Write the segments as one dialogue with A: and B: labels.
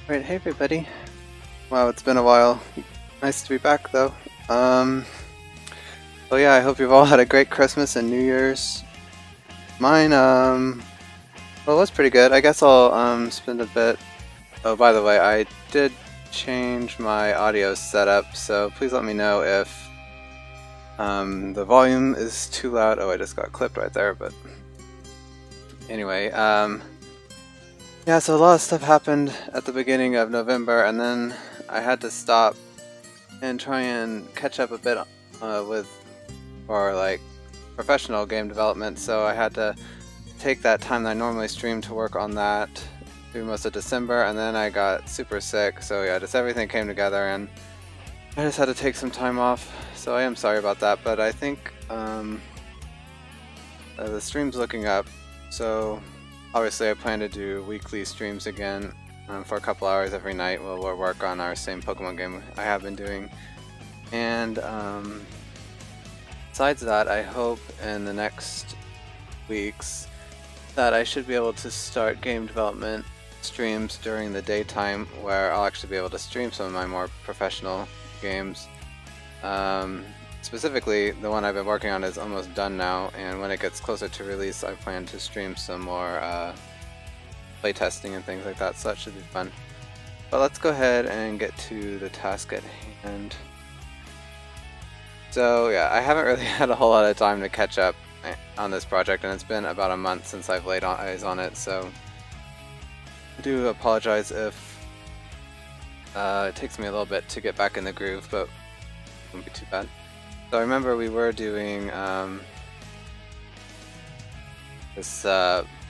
A: Right, hey everybody. Wow, it's been a while. Nice to be back though. Oh yeah, I hope you've all had a great Christmas and New Year's. Mine, well, it was pretty good. I guess I'll spend a bit. Oh, by the way, I did change my audio setup, so please let me know if the volume is too loud. Oh, I just got clipped right there, but anyway, yeah, so a lot of stuff happened at the beginning of November, and then I had to stop and try and catch up a bit with, or like, professional game development, so I had to take that time that I normally stream to work on that through most of December, and then I got super sick, so yeah, just everything came together, and I just had to take some time off, so I am sorry about that, but I think the stream's looking up, so obviously I plan to do weekly streams again for a couple hours every night while we'll work on our same Pokemon game I have been doing. And besides that, I hope in the next weeks that I should be able to start game development streams during the daytime where I'll actually be able to stream some of my more professional games. Specifically, the one I've been working on is almost done now, and when it gets closer to release, I plan to stream some more playtesting and things like that, so that should be fun. But let's go ahead and get to the task at hand. So yeah, I haven't really had a whole lot of time to catch up on this project, and it's been about a month since I've laid eyes on it, so I do apologize if it takes me a little bit to get back in the groove, but it won't be too bad. So I remember we were doing this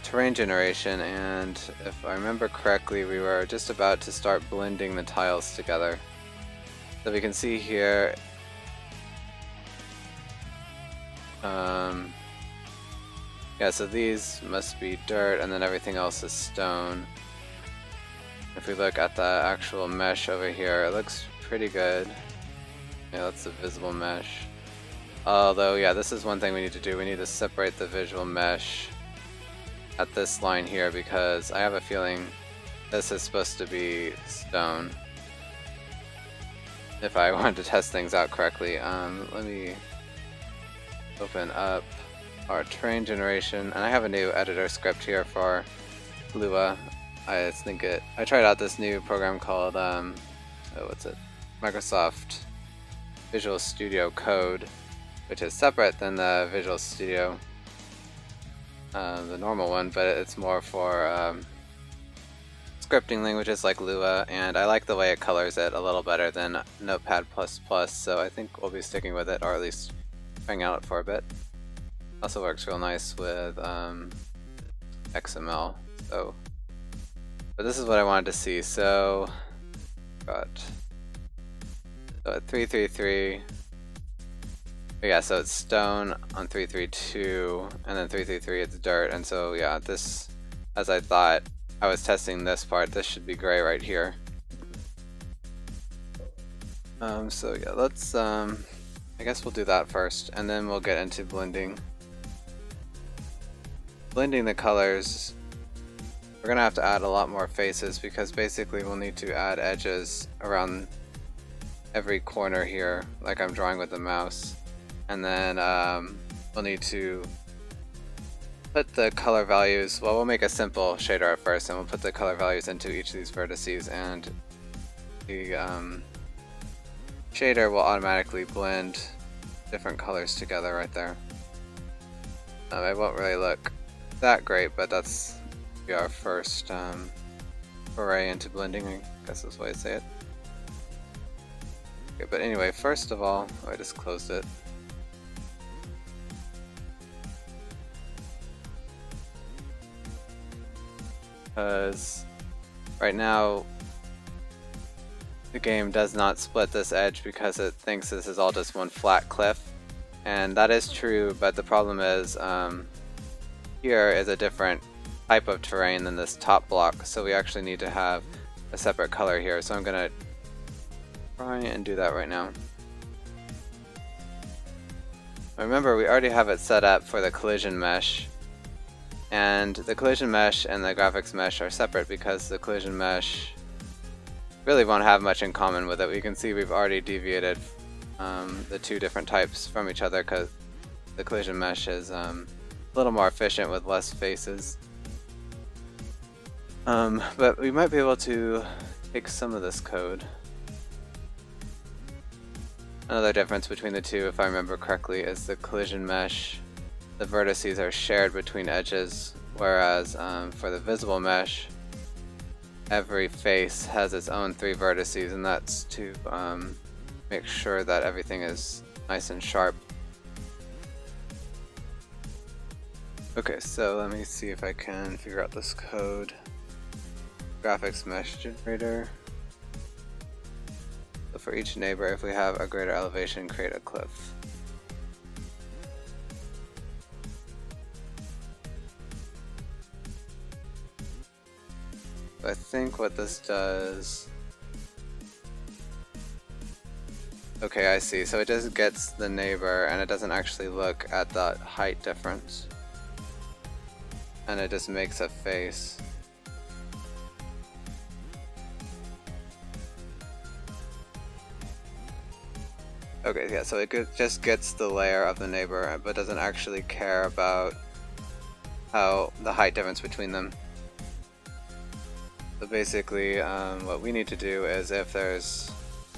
A: terrain generation, and if I remember correctly, we were just about to start blending the tiles together. So we can see here, yeah, so these must be dirt, and then everything else is stone. If we look at the actual mesh over here, it looks pretty good. Yeah, that's the visible mesh. Although, yeah, this is one thing we need to do. We need to separate the visual mesh at this line here, because I have a feeling this is supposed to be stone. If I wanted to test things out correctly. Let me open up our terrain generation, and I have a new editor script here for Lua. I tried out this new program called what's it? Microsoft Visual Studio Code, which is separate than the Visual Studio, the normal one, but it's more for scripting languages like Lua, and I like the way it colors it a little better than Notepad++, so I think we'll be sticking with it, or at least trying out it for a bit. Also works real nice with XML, so. But this is what I wanted to see, so got at 333. Yeah, so it's stone on 332, and then 333 it's dirt, and so yeah, this, as I thought, I was testing this part, this should be gray right here. So yeah, let's, I guess we'll do that first, and then we'll get into blending. Blending the colors, we're gonna have to add a lot more faces, because basically we'll need to add edges around every corner here, like I'm drawing with the mouse. And then we'll need to put the color values, well, we'll make a simple shader at first, and we'll put the color values into each of these vertices, and the shader will automatically blend different colors together right there. It won't really look that great, but that's our first foray into blending, I guess that's the way to say it. Okay, but anyway, first of all, I just closed it. Because right now the game does not split this edge because it thinks this is all just one flat cliff, and that is true, but the problem is here is a different type of terrain than this top block, so we actually need to have a separate color here, so I'm gonna try and do that right now. Remember, we already have it set up for the collision mesh, and the collision mesh and the graphics mesh are separate because the collision mesh really won't have much in common with it. We can see we've already deviated the two different types from each other because the collision mesh is a little more efficient with less faces. But we might be able to take some of this code. Another difference between the two, if I remember correctly, is the collision mesh. The vertices are shared between edges, whereas for the visible mesh, every face has its own 3 vertices, and that's to make sure that everything is nice and sharp. Okay, so let me see if I can figure out this code. Graphics mesh generator. So for each neighbor, if we have a greater elevation, create a cliff. So I think what this does... Okay, I see. So it just gets the neighbor and it doesn't actually look at that height difference. And it just makes a face. Okay, yeah, so it just gets the layer of the neighbor, but doesn't actually care about how the height difference between them. So basically, what we need to do is if there's...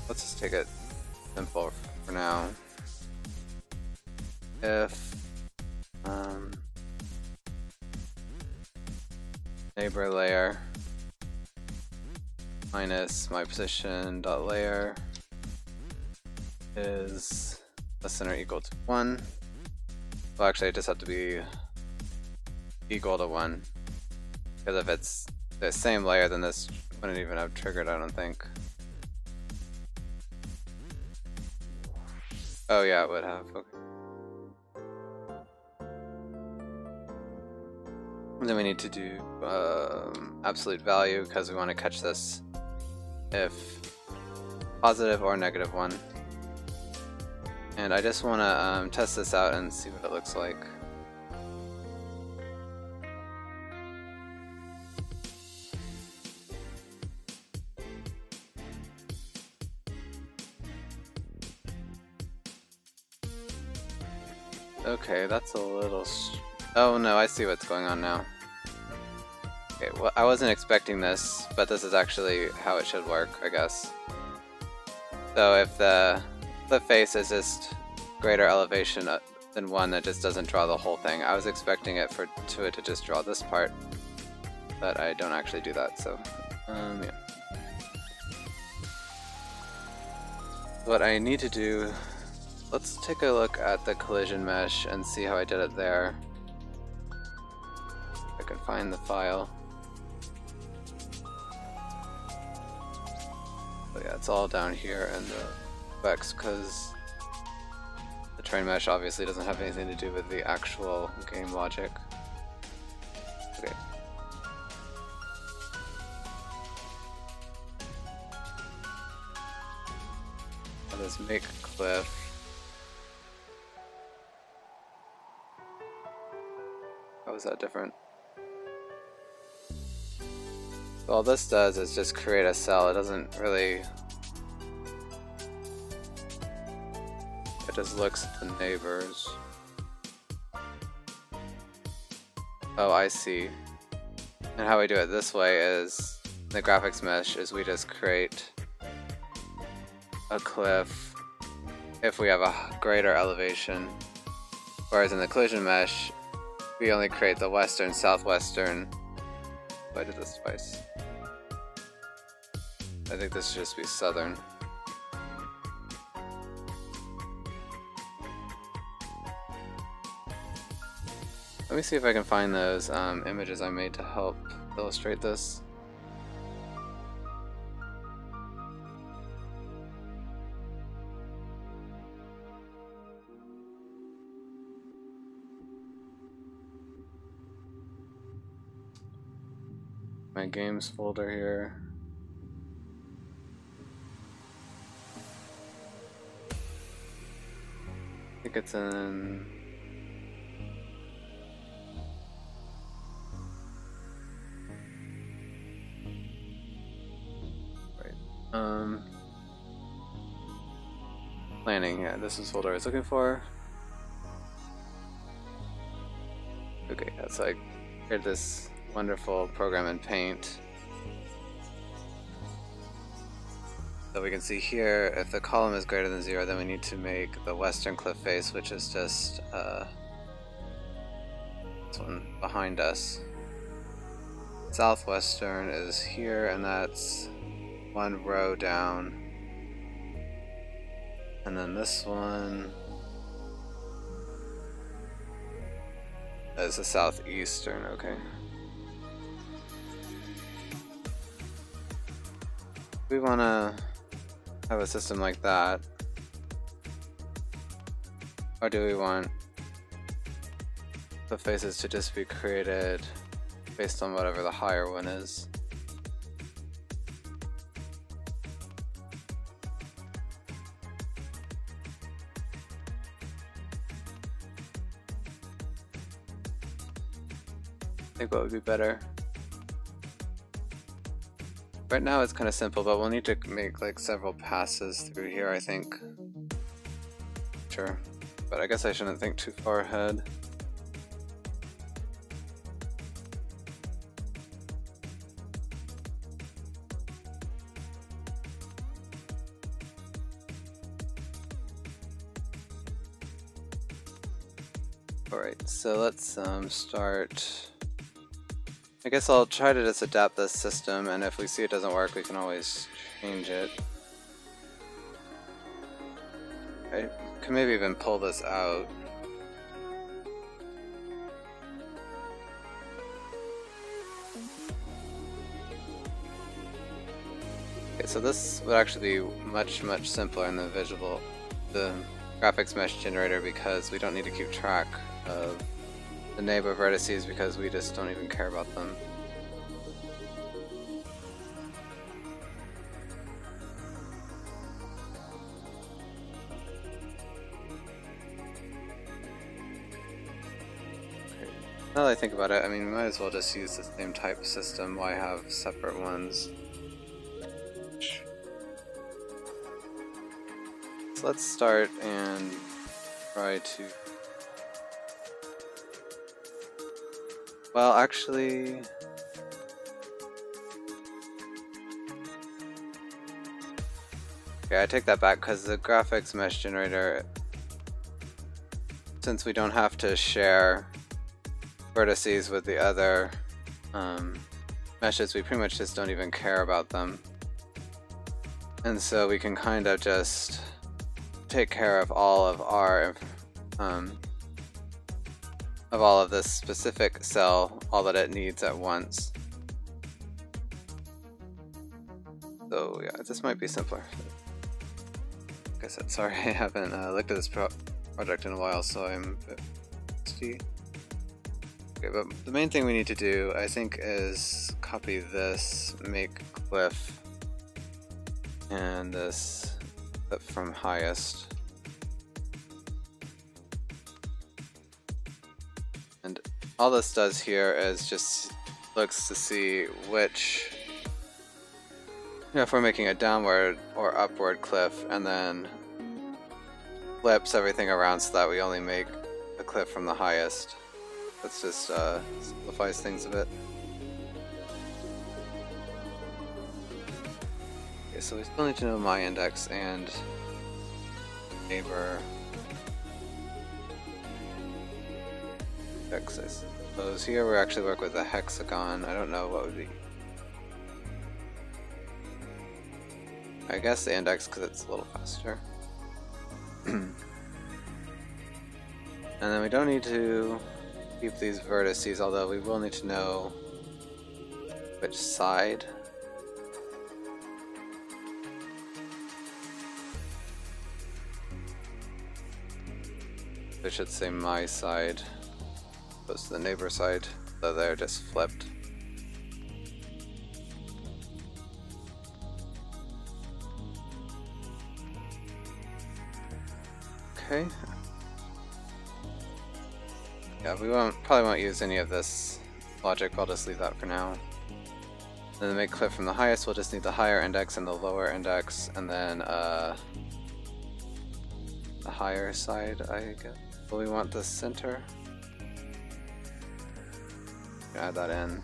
A: Let's just take it simple for now. If neighbor layer minus my position dot layer is less than or equal to 1. Well, actually, I just have to be equal to 1. Because if it's the same layer, then this wouldn't even have triggered, I don't think. Oh yeah, it would have. Okay. And then we need to do absolute value because we want to catch this if positive or negative 1. And I just want to test this out and see what it looks like. Okay, that's a little... Oh no, I see what's going on now. Okay, well, I wasn't expecting this, but this is actually how it should work, I guess. So if the face is just greater elevation than 1, that just doesn't draw the whole thing. I was expecting it to just draw this part, but I don't actually do that, so yeah. What I need to do, let's take a look at the collision mesh and see how I did it there. If I can find the file. But yeah, it's all down here in the specs because the train mesh obviously doesn't have anything to do with the actual game logic. Okay. Now let's make a cliff. How is that different? All this does is just create a cell. It doesn't really... It just looks at the neighbors. Oh, I see. And how we do it this way is, the graphics mesh, is we just create a cliff if we have a greater elevation. Whereas in the collision mesh, we only create the western, southwestern. Oh, I did this twice. I think this should just be southern. Let me see if I can find those images I made to help illustrate this. My games folder here. I think it's in... Right Planning, yeah, this is what I was looking for. Okay, that's like create this wonderful program in Paint. So we can see here, if the column is greater than 0, then we need to make the western cliff face, which is just this one behind us. Southwestern is here, and that's one row down. And then this one is the southeastern, okay. We want to have a system like that. Or do we want the faces to just be created based on whatever the higher one is? I think what would be better. Right now it's kind of simple, but we'll need to make like several passes through here, I think. Sure, but I guess I shouldn't think too far ahead. Alright, so let's start. I guess I'll try to just adapt this system, and if we see it doesn't work, we can always change it. I can maybe even pull this out. Okay, so this would actually be much simpler in the graphics mesh generator, because we don't need to keep track of the neighbor vertices because we just don't even care about them. Okay. Now that I think about it, I mean, we might as well just use the same type system. Why have separate ones? So let's start and try to... Well, actually... Okay, I take that back, because the graphics mesh generator, since we don't have to share vertices with the other meshes, we pretty much just don't even care about them. And so we can kind of just take care of all of our of all of this specific cell, all that it needs at once. So yeah, this might be simpler. Like I said, sorry, I haven't looked at this project in a while, so I'm a bit rusty. Okay, but the main thing we need to do, I think, is copy this, make cliff, and this clip from highest. And all this does here is just looks to see which, if we're making a downward or upward cliff, and then flips everything around so that we only make a cliff from the highest. That's just simplifies things a bit. Okay, so we still need to know my index and neighbor index, I suppose. Here we actually work with a hexagon. I don't know what would be. I guess the index, because it's a little faster. And then we don't need to keep these vertices, although we will need to know which side. I should say my side, opposed to the neighbor side, though they're just flipped. Okay. Yeah, we probably won't use any of this logic. I'll just leave that for now. Then to make cliff from the highest, we'll just need the higher index and the lower index, and then the higher side, I guess. But we want the center. Add that in.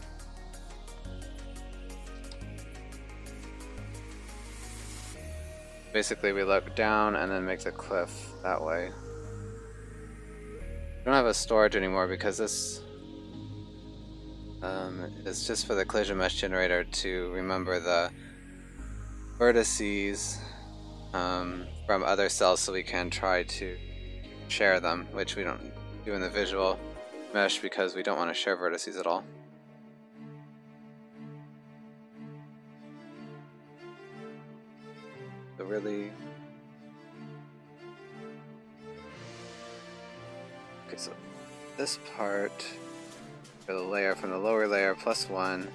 A: Basically, we look down and then make the cliff that way. We don't have a storage anymore because this is just for the collision mesh generator to remember the vertices from other cells so we can try to share them, which we don't do in the visual mesh because we don't want to share vertices at all. So really... Okay, so this part for the layer from the lower layer plus 1.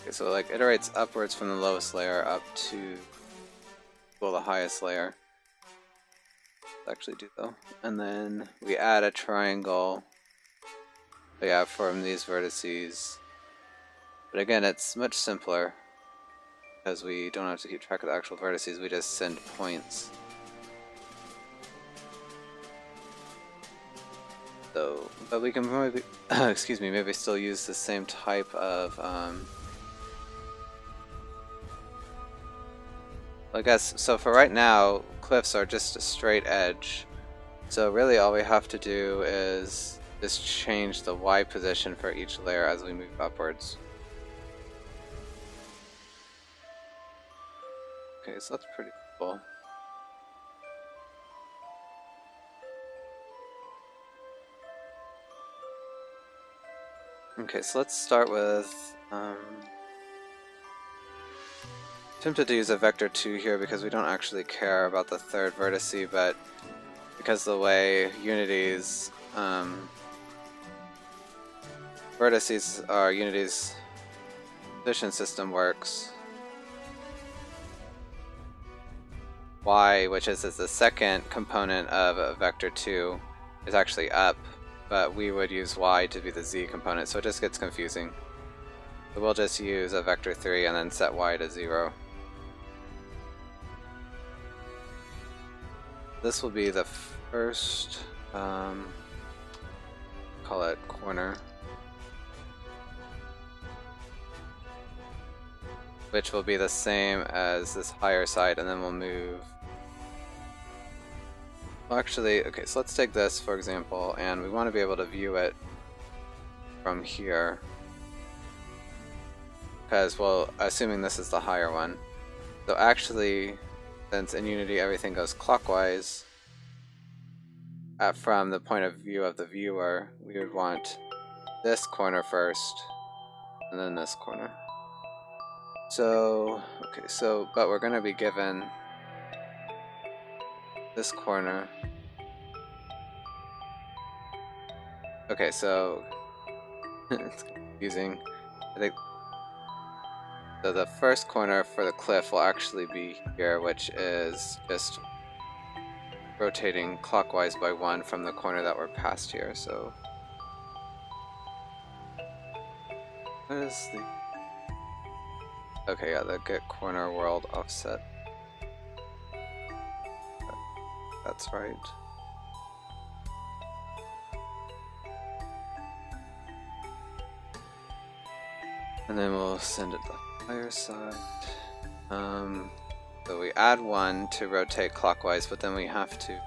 A: Okay, so like iterates upwards from the lowest layer up to the highest layer. Let's actually do though. And then we add a triangle. Yeah, from these vertices. But again, it's much simpler because we don't have to keep track of the actual vertices, we just send points. So, but we can maybe, excuse me, maybe still use the same type of I guess, so for right now, cliffs are just a straight edge. So really all we have to do is just change the Y position for each layer as we move upwards. Okay, so that's pretty cool. Okay, so let's start with tempted to use a vector 2 here because we don't actually care about the third vertice, but because the way Unity's vertices are Unity's position system works, Y, which is the second component of a vector 2, is actually up, but we would use Y to be the Z component, so it just gets confusing. So we'll just use a vector 3 and then set Y to 0. This will be the first, call it corner, which will be the same as this higher side, and then we'll move. Well, actually, okay, so let's take this for example, and we want to be able to view it from here, because, well, assuming this is the higher one. So actually, since in Unity everything goes clockwise, from the point of view of the viewer, we would want this corner first, and then this corner. So, okay, so, but we're going to be given this corner. Okay, so, it's confusing. I think so the first corner for the cliff will actually be here, which is just rotating clockwise by 1 from the corner that we're past here, so... What is the... Okay, yeah, the get corner world offset. That's right. And then we'll send it the higher side. So we add 1 to rotate clockwise, but then we have to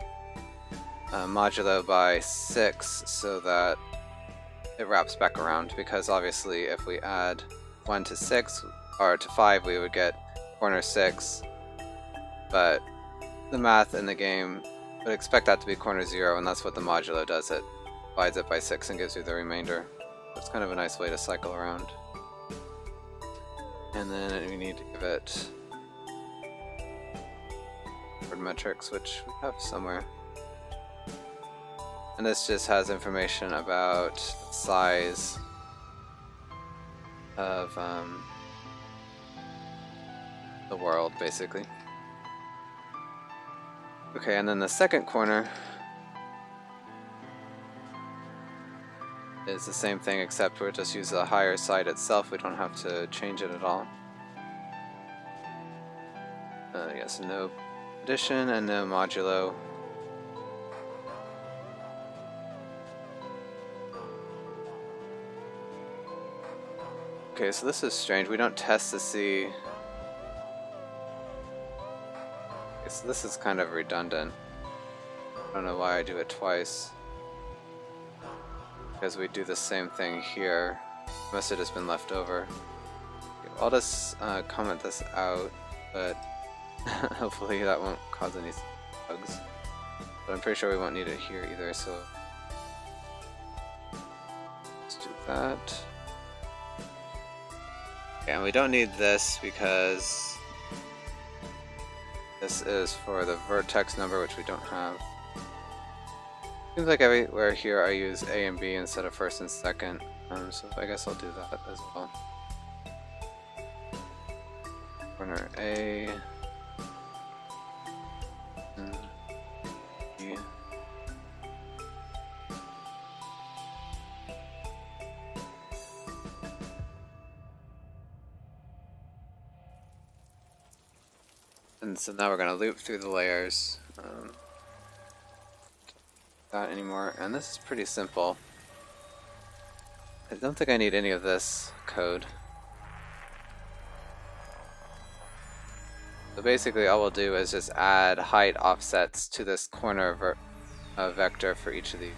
A: modulo by 6 so that it wraps back around, because obviously if we add 1 to 6, or to 5, we would get corner 6, but the math in the game would expect that to be corner 0, and that's what the modulo does. It divides it by 6 and gives you the remainder. It's kind of a nice way to cycle around. And then we need to give it word metrics, which we have somewhere. And this just has information about size of the world, basically. Okay, and then the second corner is the same thing, except we'll just use the higher side itself. We don't have to change it at all. Yes, no addition and no modulo. Okay, so this is strange. We don't test to see. Okay, so this is kind of redundant. I don't know why I do it twice. Because we do the same thing here. Must have just been left over. Okay, I'll just comment this out, but hopefully that won't cause any bugs. But I'm pretty sure we won't need it here either, so let's do that. Okay, and we don't need this because this is for the vertex number, which we don't have. Seems like everywhere here I use A and B instead of first and second, so I guess I'll do that as well. Corner A, and B. And so now we're going to loop through the layers. Not anymore, and this is pretty simple. I don't think I need any of this code. So basically all we'll do is just add height offsets to this corner vector for each of these.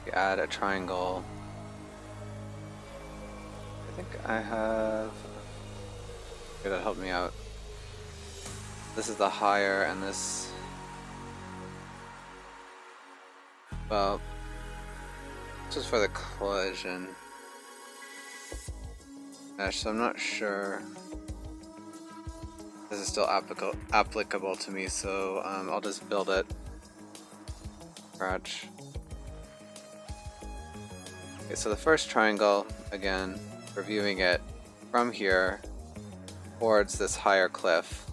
A: We add a triangle. I think I have... Okay, that helped me out. This is the higher, and this... Well, this is for the collision mesh, so I'm not sure this is still applicable to me, so I'll just build it from scratch. Okay, so the first triangle, again, we're viewing it from here towards this higher cliff.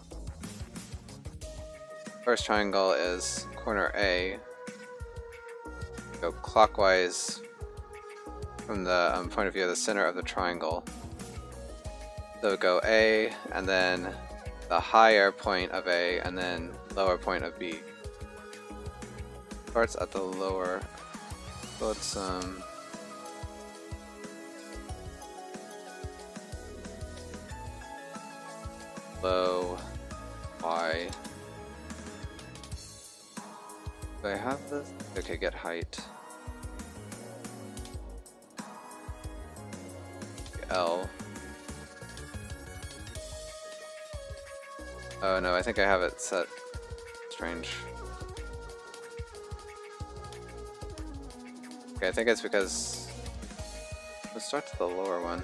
A: First triangle is corner A. Go clockwise from the point of view of the center of the triangle. So go A, and then the higher point of A, and then lower point of B. Starts at the lower. So let's low Y. Do I have this? Okay, get height. L. Oh no, I think I have it set strange. Okay, I think it's because let's start to the lower one.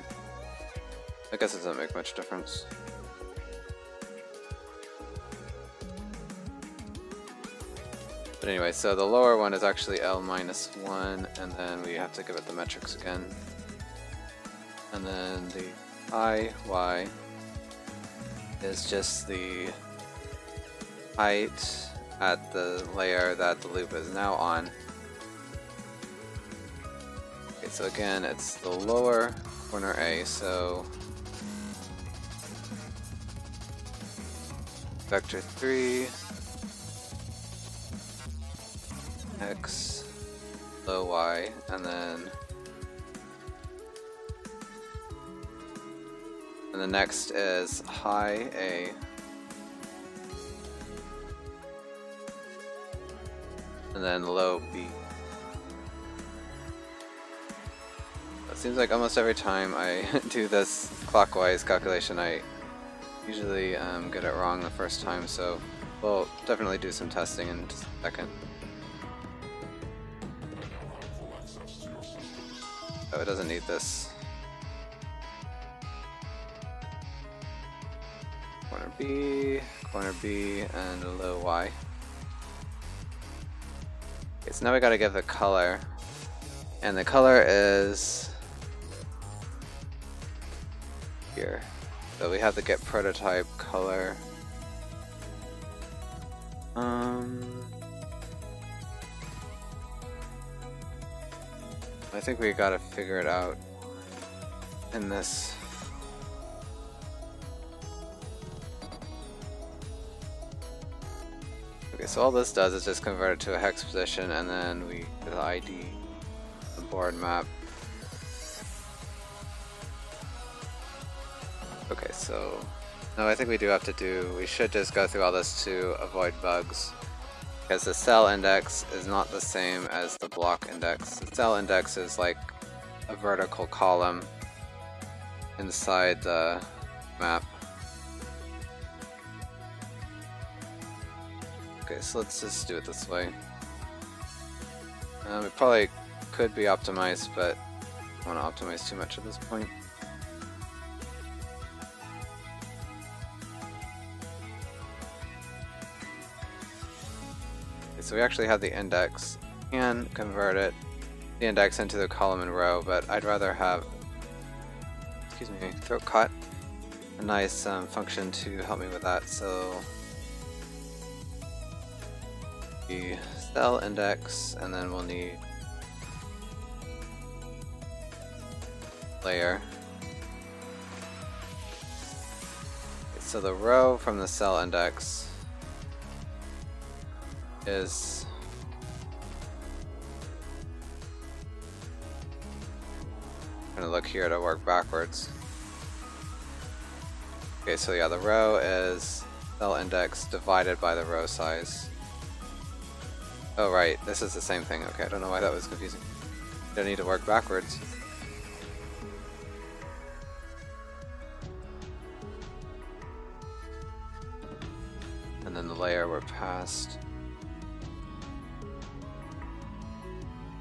A: I guess it doesn't make much difference. But anyway, so the lower one is actually L minus 1, and then we have to give it the metrics again. And then the I, Y is just the height at the layer that the loop is now on. Okay, so again, it's the lower corner A, so vector 3 X low Y, and then the next is high A, and then low B. It seems like almost every time I do this clockwise calculation I usually get it wrong the first time, so we'll definitely do some testing in just a second. Oh, it doesn't need this. Corner B, and a low Y. Okay, so now we gotta give the color. And the color is here. So we have to get prototype color. I think we gotta figure it out in this. Okay, so all this does is just convert it to a hex position, and then we get the ID, the board map. Okay, so no, I think we should just go through all this to avoid bugs. Because the cell index is not the same as the block index. The cell index is like a vertical column inside the map. Okay, so let's just do it this way. It probably could be optimized, but I don't want to optimize too much at this point. So we actually have the index and convert it, the index into the column and row, but I'd rather have, excuse me, throat caught, a nice function to help me with that. So the cell index, and then we'll need layer. Okay, so the row from the cell index is I'm gonna look here to work backwards. Okay, so yeah, the row is cell index divided by the row size. Oh right, this is the same thing. Okay, I don't know why that was confusing. Don't need to work backwards. And then the layer we're past.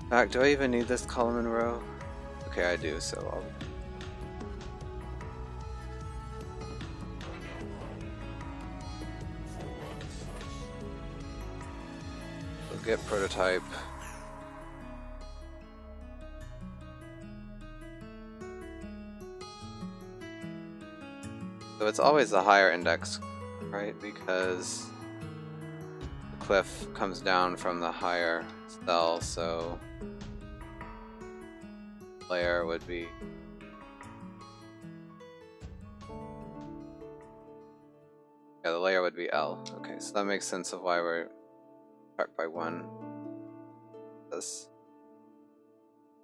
A: In fact, do I even need this column and row? Okay, I do, so we'll get prototype. So it's always the higher index, right? Because the cliff comes down from the higher cell, so layer would be the layer would be L. Okay, so that makes sense of why we're back by 1. This.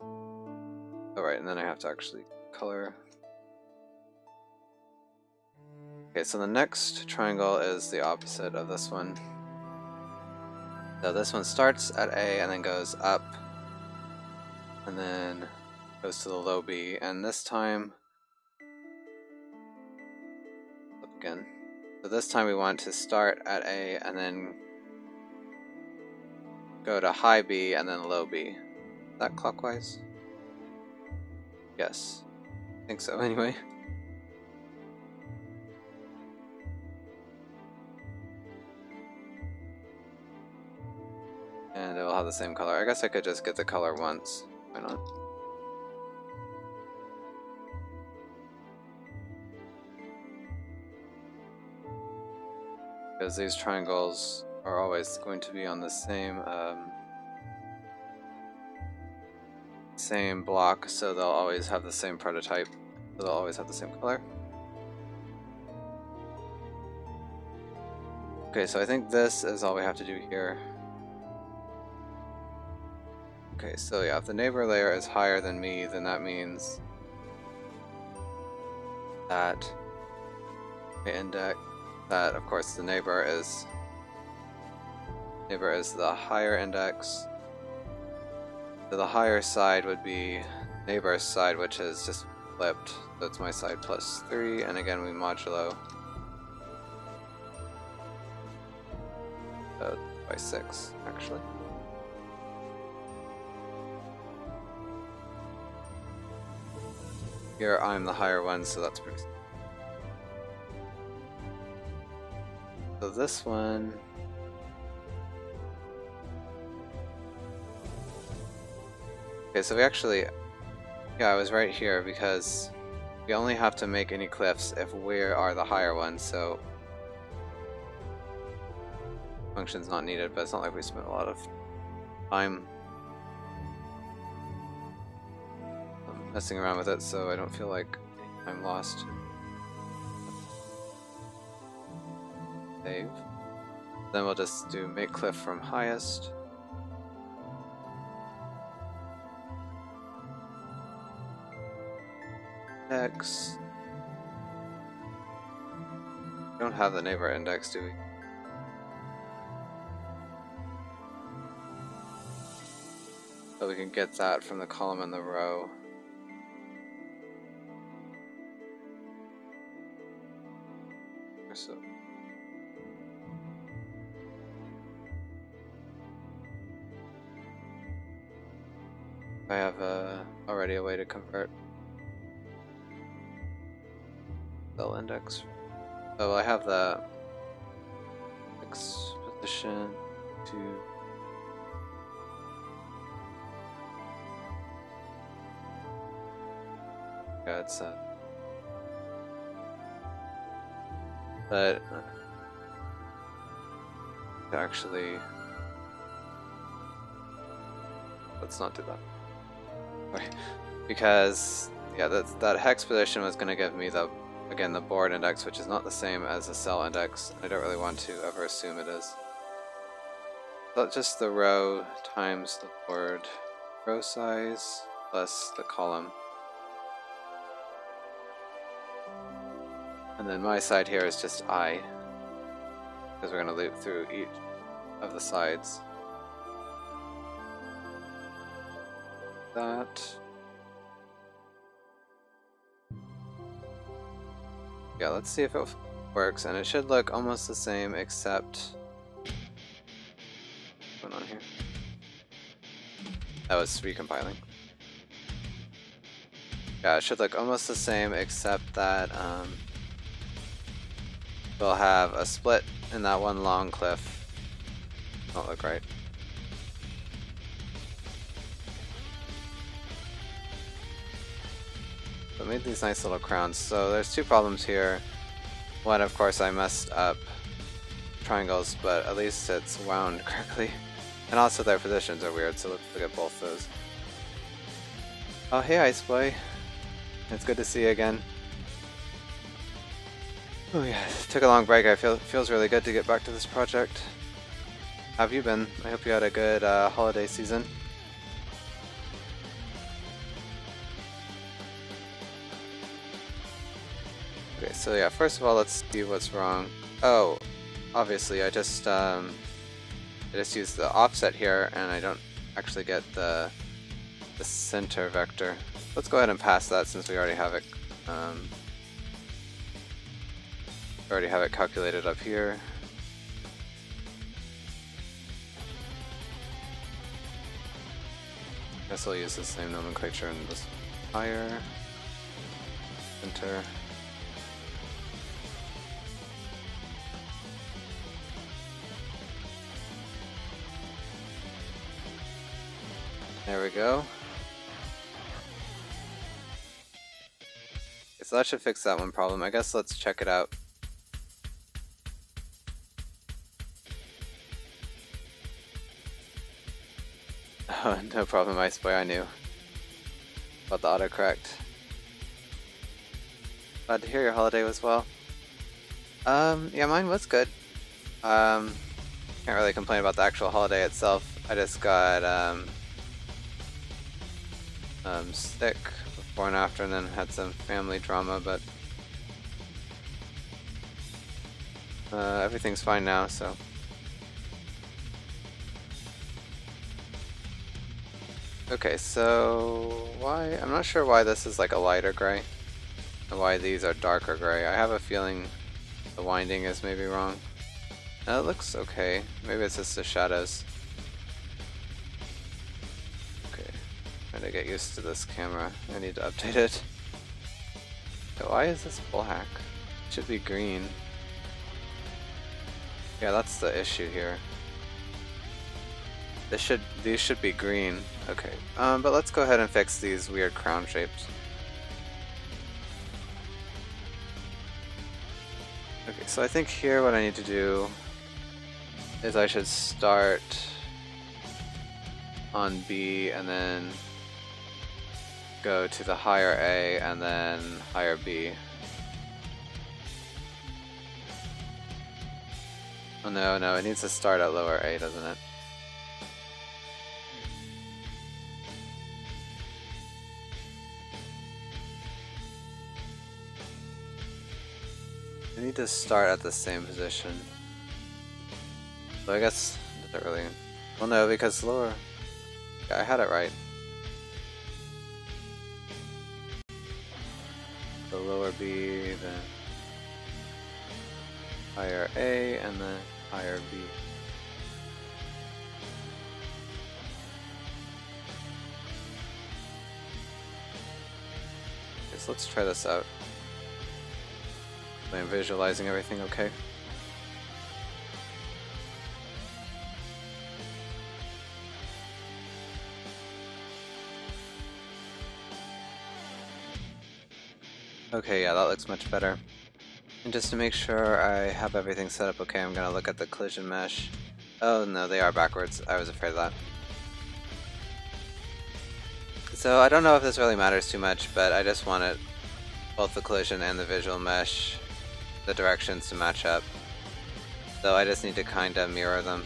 A: Alright, and then I have to actually color. Okay, so the next triangle is the opposite of this one. So this one starts at A and then goes up, and then goes to the low B, and this time up again. So this time we want to start at A and then go to high B and then low B. Is that clockwise? Yes. I think so anyway. And it will have the same color. I guess I could just get the color once. Why not? Because these triangles are always going to be on the same block, so they'll always have the same prototype. So they'll always have the same color. Okay, so I think this is all we have to do here. Okay, so yeah, if the neighbor layer is higher than me, then that means that the index, that of course the neighbor is the higher index. So the higher side would be neighbor's side, which is just flipped. So it's my side plus 3, and again we modulo by 6 actually. Here I'm the higher one, so that's pretty. So this one, Okay, so we actually, yeah, I was right here because we only have to make any cliffs if we are the higher one, so function's not needed, but it's not like we spent a lot of time messing around with it, so I don't feel like I'm lost. Save. Then we'll just do make cliff from highest. Index. We don't have the neighbor index, do we? So we can get that from the column and the row. So I have already a way to convert cell index. So I have the X position to yeah, it's but actually let's not do that. Because yeah, that hex position was going to give me the again the board index, which is not the same as the cell index. I don't really want to ever assume it is. So just the row times the board row size plus the column. And then my side here is just I, because we're going to loop through each of the sides. That. Yeah, let's see if it works, and it should look almost the same except what's going on here? That was recompiling. Yeah, it should look almost the same except that we'll have a split in that one long cliff. Don't look right. But made these nice little crowns. So there's two problems here. One, of course, I messed up triangles, but at least it's wound correctly. And also their positions are weird, so let's look at both those. Oh, hey, Ice Boy. It's good to see you again. Oh yeah, took a long break. I feels really good to get back to this project. How have you been? I hope you had a good holiday season. Okay, so yeah, first of all, let's see what's wrong. Oh, obviously, I just used the offset here, and I don't actually get the center vector. Let's go ahead and pass that since we already have it. Calculated up here. Guess I'll use the same nomenclature in this higher center. There we go. Okay, so that should fix that one problem. I guess let's check it out. Oh, no problem, Ice Boy, I knew about the autocorrect. Glad to hear your holiday was well. Yeah, mine was good. Can't really complain about the actual holiday itself. I just got sick before and after, and then had some family drama, but everything's fine now, so. Okay, so I'm not sure why this is like a lighter gray and why these are darker gray. I have a feeling the winding is maybe wrong. Now it looks okay. Maybe it's just the shadows. Okay, trying to get used to this camera. I need to update it. So why is this black? It should be green. Yeah, that's the issue here. These should be green. Okay. But let's go ahead and fix these weird crown shapes. Okay, so I think here what I need to do is I should start on B and then go to the higher A and then higher B. Oh no, it needs to start at lower A, doesn't it? I need to start at the same position. So I guess not really. Well, no, because lower. Yeah, I had it right. So lower B, then higher A, and then higher B. Okay, so let's try this out. I'm visualizing everything okay. Okay, yeah, that looks much better. And just to make sure I have everything set up okay, I'm gonna look at the collision mesh. Oh no, they are backwards. I was afraid of that. So I don't know if this really matters too much, but I just wanted both the collision and the visual mesh, the directions to match up. So I just need to kind of mirror them.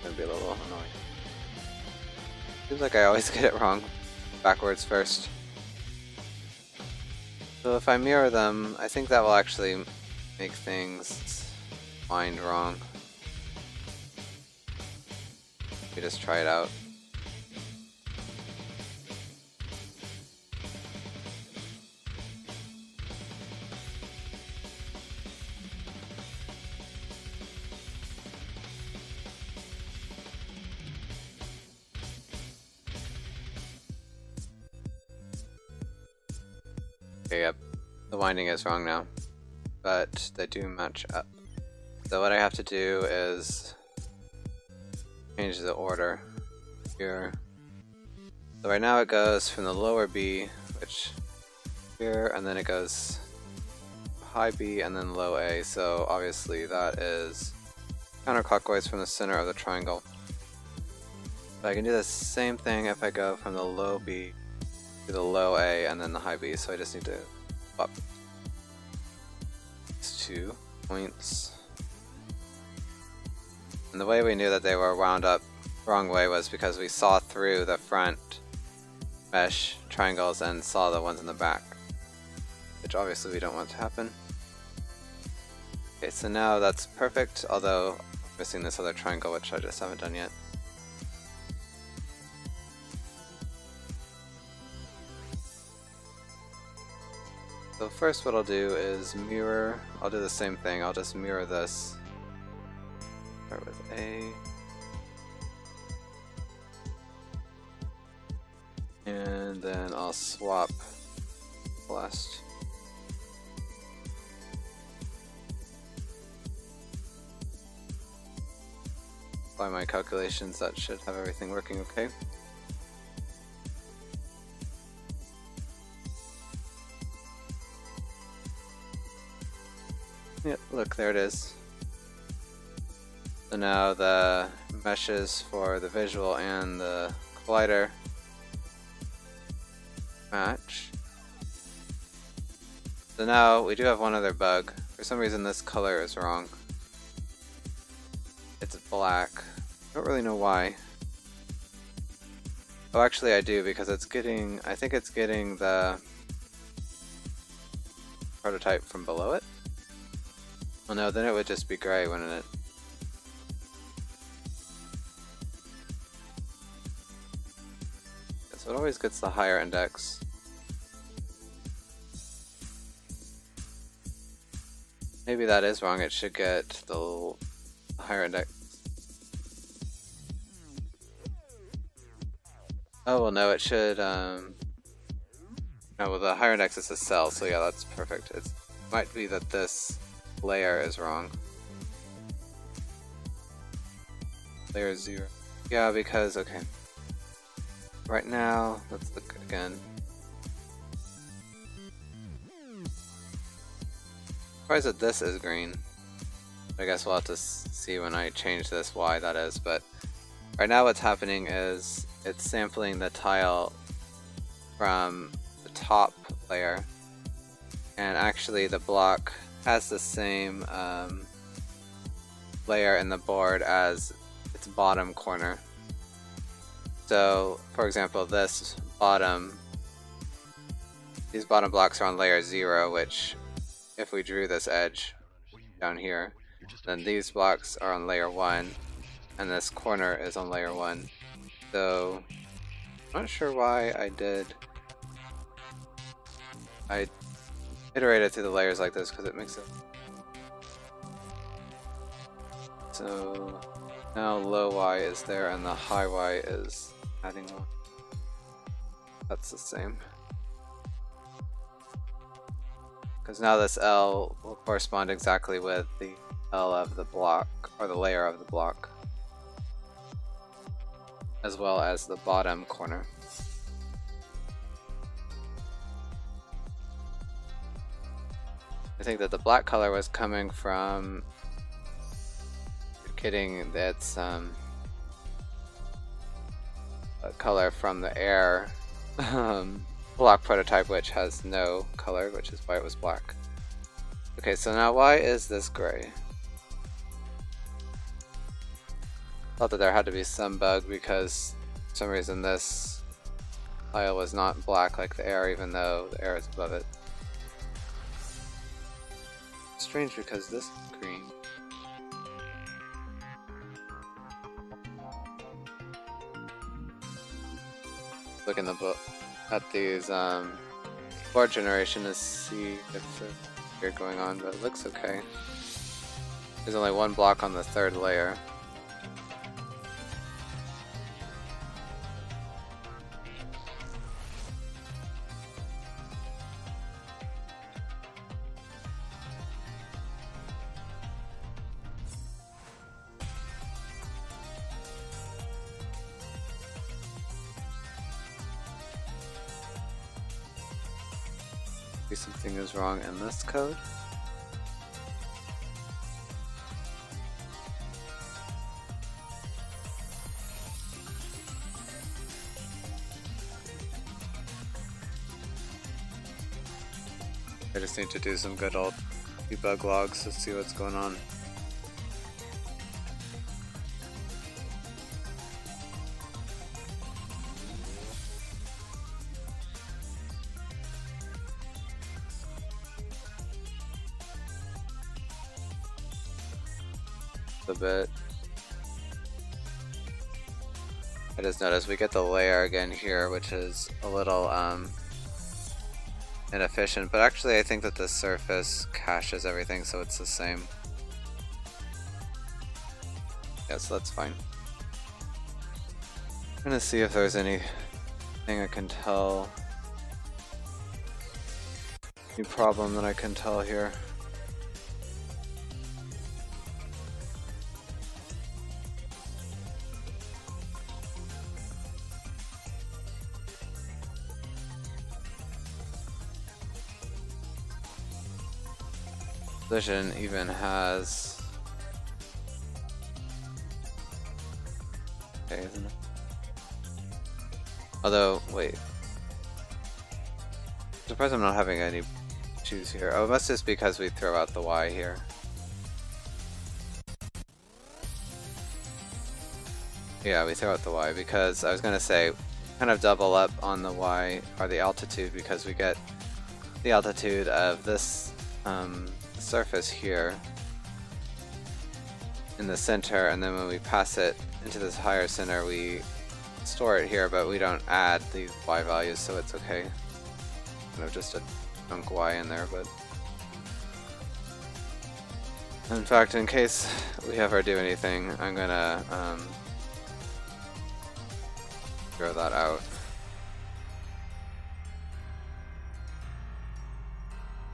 A: That'd be a little annoying. Seems like I always get it wrong. Backwards first. So if I mirror them, I think that will actually make things wind wrong. We just try it out. Okay, yep. The winding is wrong now, but they do match up. So what I have to do is change the order here. So right now it goes from the lower B, which here, and then it goes high B and then low A. So obviously that is counterclockwise from the center of the triangle. But I can do the same thing if I go from the low B to the low A and then the high B, so I just need to swap these 2 points. And the way we knew that they were wound up the wrong way was because we saw through the front mesh triangles and saw the ones in the back, which obviously we don't want to happen. Okay, so now that's perfect, although I'm missing this other triangle which I just haven't done yet. So first what I'll do is mirror, I'll do the same thing, I'll just mirror this. Start with A. And then I'll swap last. By my calculations, that should have everything working okay. Yep, look, there it is. So now the meshes for the visual and the collider match. So now we do have one other bug. For some reason this color is wrong. It's black. I don't really know why. Oh, actually I do, because it's getting, I think it's getting the prototype from below it. Well no, then it would just be gray, wouldn't it? So it always gets the higher index. Maybe that is wrong, it should get the higher index. Oh well no, it should, no, well the higher index is a cell, so yeah, that's perfect. It might be that this layer is wrong. Layer 0. Yeah, because, okay. Right now, let's look again. Surprised that this is green. I guess we'll have to see when I change this why that is, but right now what's happening is it's sampling the tile from the top layer, and actually the block has the same layer in the board as its bottom corner. So, for example, these bottom blocks are on layer 0, which, if we drew this edge down here, then these blocks are on layer 1, and this corner is on layer 1. So, I'm not sure why I iterated through the layers like this, because it makes it. So, now low Y is there, and the high Y is adding 1. That's the same. Because now this L will correspond exactly with the L of the block, or the layer of the block, as well as the bottom corner. I think that the black color was coming from getting its color from the air block prototype, which has no color, which is why it was black. Okay, so now why is this gray? Thought that there had to be some bug because for some reason this tile was not black like the air, even though the air is above it. Strange because this is green. Look in the book at these board generation to see if there's weird going on, but it looks okay. There's only one block on the third layer. Something is wrong in this code. I just need to do some good old debug logs to see what's going on. A bit. I just noticed we get the layer again here, which is a little inefficient, but actually I think that the surface caches everything, so it's the same. Yeah, so that's fine. I'm gonna see if there's anything I can tell. Any problem that I can tell here. Collision even has. Okay, isn't it? Although, wait. I'm surprised I'm not having any issues here. Oh, it must just be because we throw out the Y here. Yeah, we throw out the Y because I was gonna say kind of double up on the Y or the altitude because we get the altitude of this surface here in the center, and then when we pass it into this higher center we store it here, but we don't add these Y values, so it's okay. Kind of just a chunk Y in there, but in fact, in case we ever do anything, I'm gonna throw that out.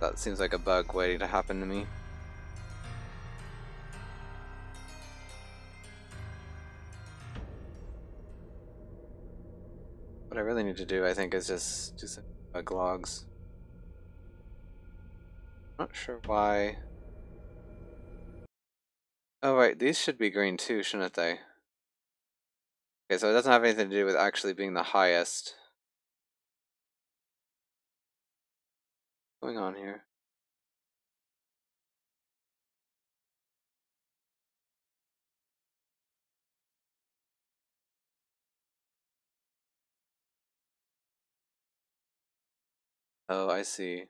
A: That seems like a bug waiting to happen to me. what I really need to do, I think, is just do some bug logs. Not sure why. Oh right, these should be green too, shouldn't they? Okay, so it doesn't have anything to do with actually being the highest. What's going on here? Oh, I see.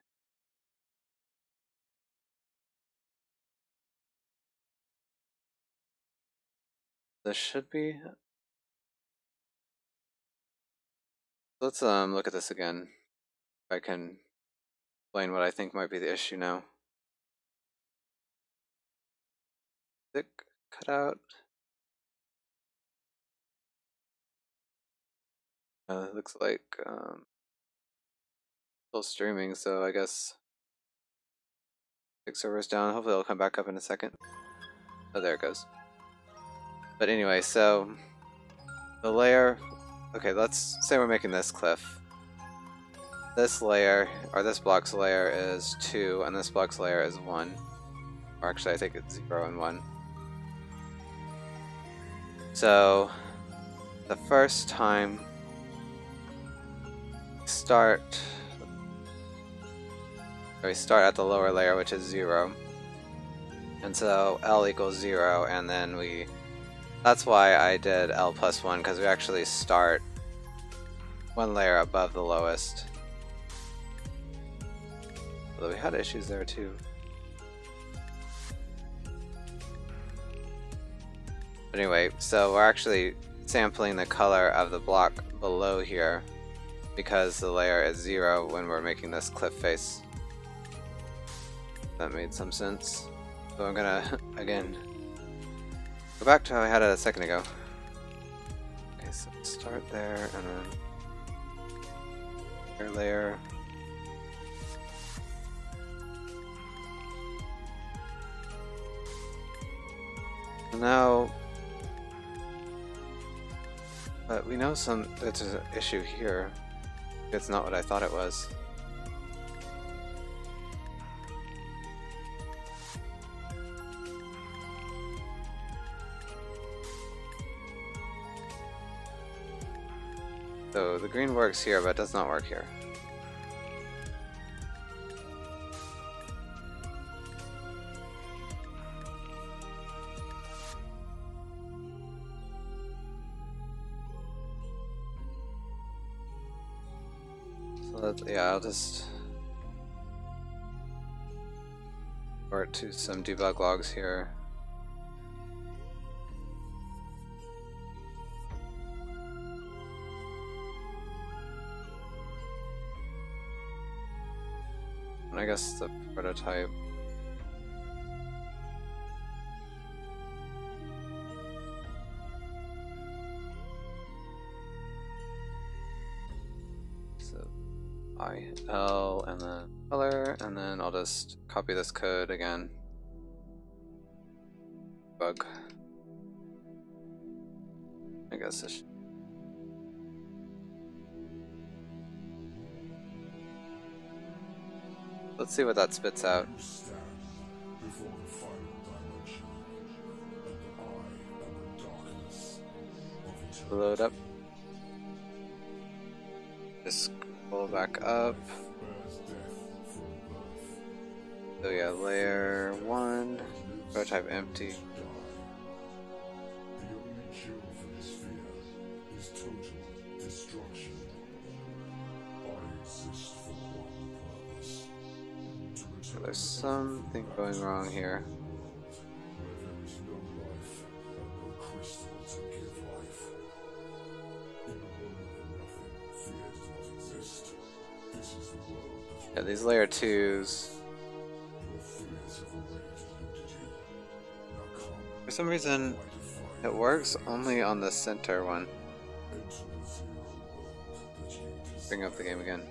A: This should be. Let's look at this again. If I can explain what I think might be the issue now. Thick cutout. It looks like still streaming, so I guess 6 servers down. Hopefully it'll come back up in a second. Oh, there it goes. But anyway, so the layer. Okay, let's say we're making this cliff. This layer, or this block's layer, is 2, and this block's layer is 1. Or actually, I think it's 0 and 1. So the first time we start at the lower layer, which is 0. And so L equals 0, and then that's why I did L plus 1, because we actually start one layer above the lowest. Although we had issues there too. But anyway, so we're actually sampling the color of the block below here because the layer is 0 when we're making this cliff face. That made some sense. So I'm gonna, again, go back to how I had it a second ago. Okay, so start there and then layer. Now, but we know there's an issue here. It's not what I thought it was. So the green works here, but does not work here. Yeah, I'll just report to some debug logs here. And I guess the prototype. IL and then color, and then I'll just copy this code again. Bug. I guess this. Let's see what that spits out. Load up. Just scroll back up. So yeah, layer 1, prototype empty. So there's something going wrong here. Yeah, these layer 2s. For some reason, it works only on the center one. Bring up the game again.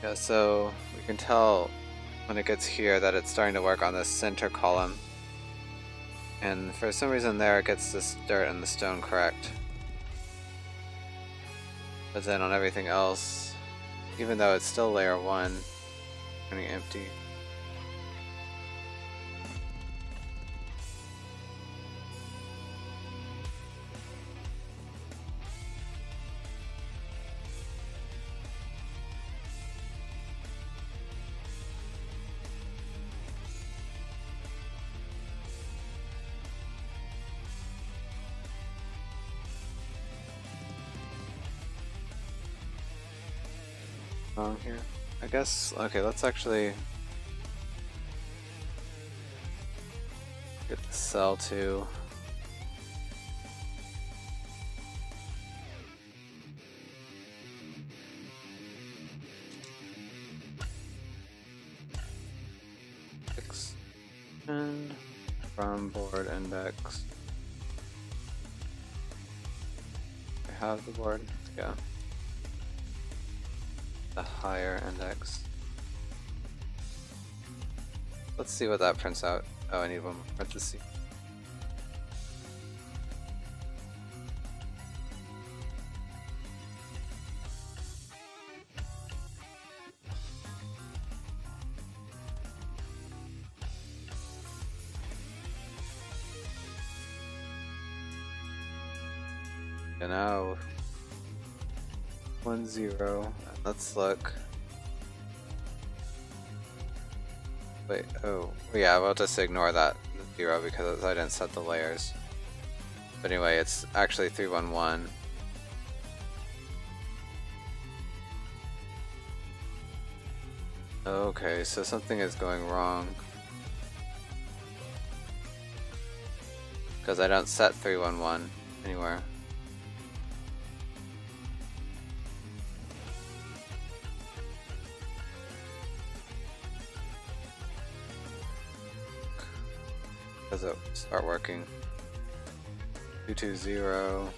A: Yeah, so we can tell when it gets here that it's starting to work on this center column. And for some reason there it gets this dirt and the stone correct. But then on everything else, even though it's still layer 1, turning empty. Here. I guess, okay, let's actually get the cell to extend from board index. I have the board, yeah. The higher index. Let's see what that prints out. Oh, I need one more parenthesis. And now 1 0. Let's look. Wait, oh, yeah, we'll just ignore that 0 because I didn't set the layers. But anyway, it's actually 3 1 1. Okay, so something is going wrong. Because I don't set 3 1 1 anywhere. Does it start working? 2 2 0.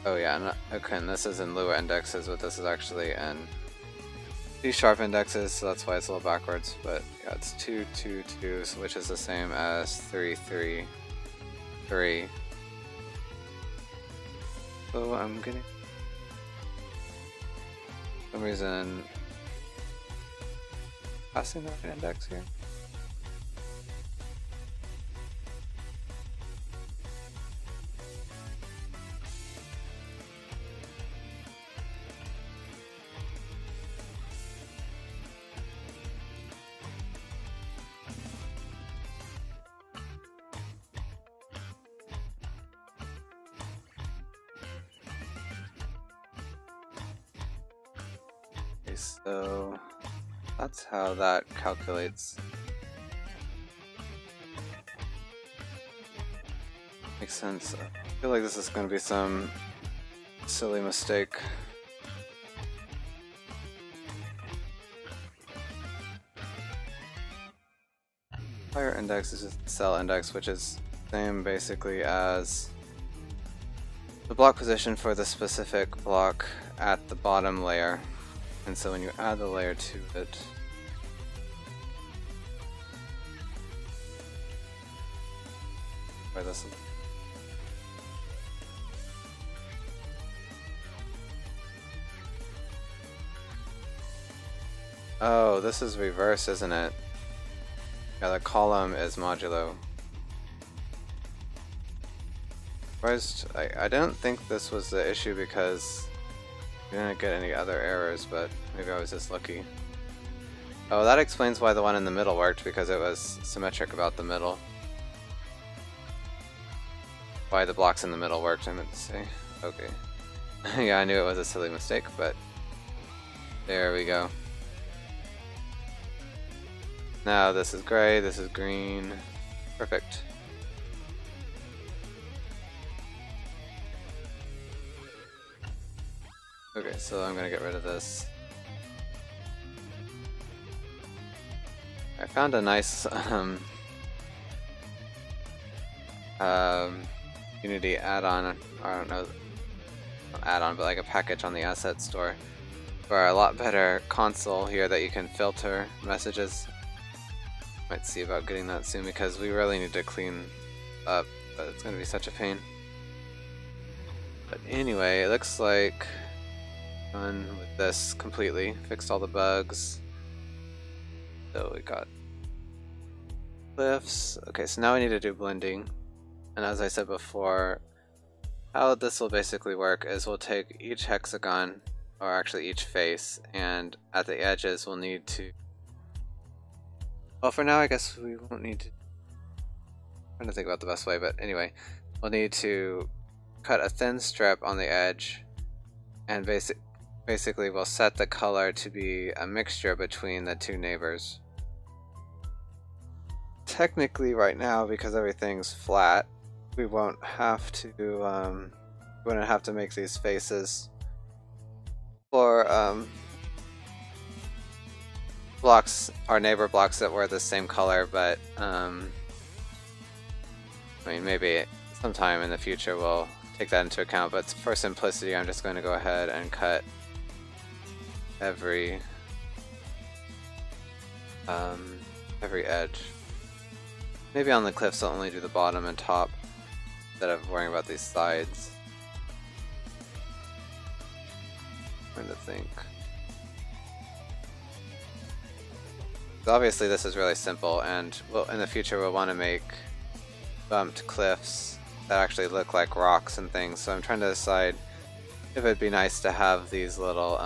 A: Oh yeah, okay, and this is in Lua indexes, but this is actually in C# indexes, so that's why it's a little backwards. But yeah, it's 2 2 2, which is the same as 3 3 3. So I'm getting for some reason passing the right index here. So that's how that calculates. Makes sense. I feel like this is going to be some silly mistake. Fire index is just cell index, which is the same basically as the block position for the specific block at the bottom layer. And so when you add the layer to it, where this is, oh, this is reverse, isn't it? Yeah, the column is modulo. First, I don't think this was the issue because we didn't get any other errors, but maybe I was just lucky. Oh, that explains why the one in the middle worked, because it was symmetric about the middle. Why the blocks in the middle worked, I meant to say. Okay. Yeah, I knew it was a silly mistake, but there we go. Now this is gray, this is green. Perfect. Okay, so I'm gonna get rid of this. I found a nice Unity add-on, I don't know, not add-on, but like a package on the asset store for a lot better console here that you can filter messages. Might see about getting that soon because we really need to clean up, but it's going to be such a pain. But anyway, it looks like done with this completely. Fixed all the bugs. So we got cliffs. Okay, so now we need to do blending. And as I said before, how this will basically work is we'll take each hexagon, or actually each face, and at the edges we'll need to... Well, for now I guess we won't need to... I'm trying to think about the best way, but anyway, we'll need to cut a thin strip on the edge, and basically we'll set the color to be a mixture between the two neighbors. Technically right now, because everything's flat, we won't have to make these faces for blocks, our neighbor blocks that were the same color, but I mean, maybe sometime in the future we'll take that into account, but for simplicity I'm just going to go ahead and cut every edge. Maybe on the cliffs I'll only do the bottom and top instead of worrying about these sides. I'm trying to think. So obviously this is really simple, and in the future we'll want to make bumped cliffs that actually look like rocks and things, so I'm trying to decide if it'd be nice to have these little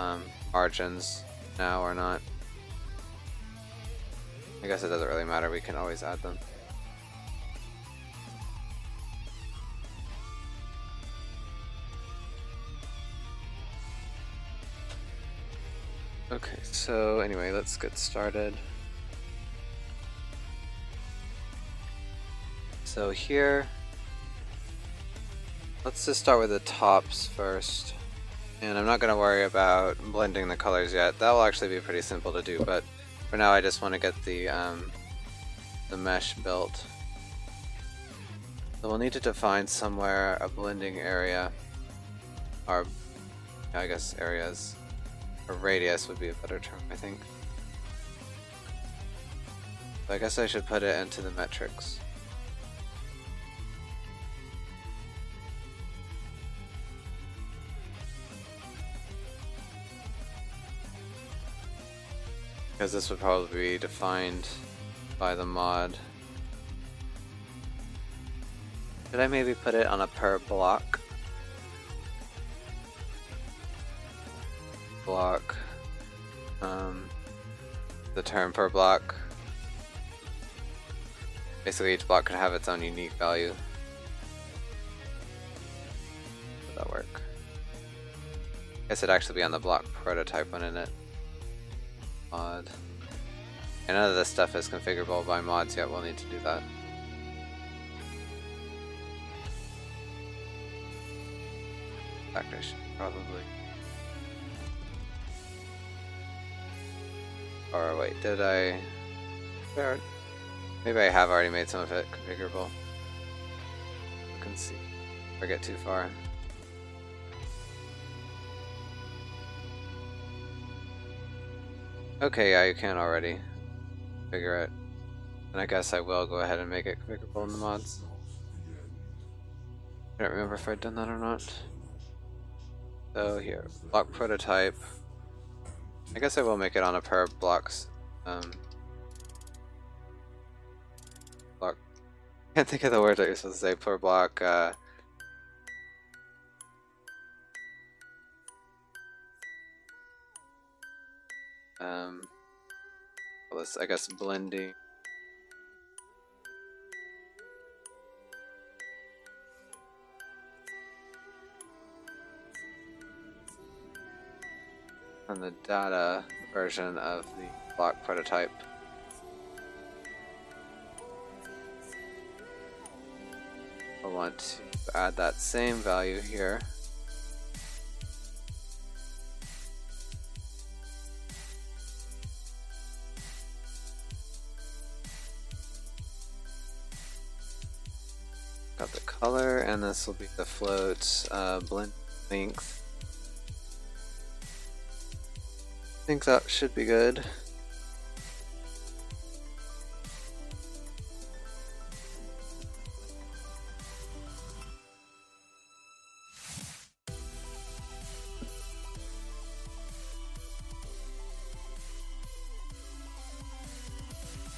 A: margins now or not. I guess it doesn't really matter, we can always add them. Okay, so anyway, let's get started. So here, let's just start with the tops first. And I'm not going to worry about blending the colors yet. That will actually be pretty simple to do, but for now I just want to get the mesh built. So we'll need to define somewhere a blending area, or I guess areas, or radius would be a better term, I think. So I guess I should put it into the metrics. Because this would probably be defined by the mod. Should I maybe put it on a per block? The term per block. Basically each block could have its own unique value. Would that work? I guess it'd actually be on the block prototype one, isn't it? Mod. And none of this stuff is configurable by mods yet, we'll need to do that. Backdash, probably. Or wait, did I... Maybe I have already made some of it configurable. Look and see if I get too far. Okay, yeah, you can already figure it. And I guess I will go ahead and make it configurable in the mods. I don't remember if I'd done that or not. So here, block prototype. I guess I will make it on a per blocks. Block. I can't think of the word that you're supposed to say. Per block. I guess blending. And the data version of the block prototype. I want to add that same value here. Got color, and this will be the float blend length. I think that should be good.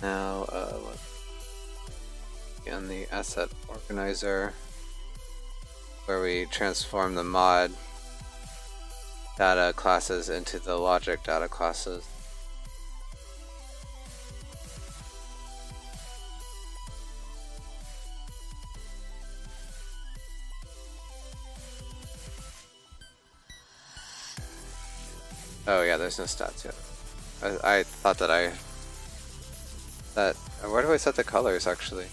A: Now, in the asset organizer, where we transform the mod data classes into the logic data classes. Oh yeah, there's no stats yet. I thought that where do I set the colors actually?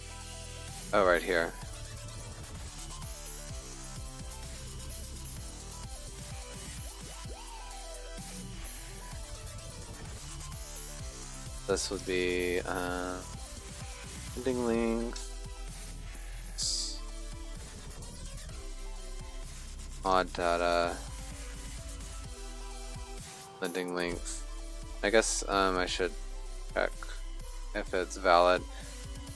A: Oh, right here. This would be ending length, mod data, ending length. I guess I should check if it's valid.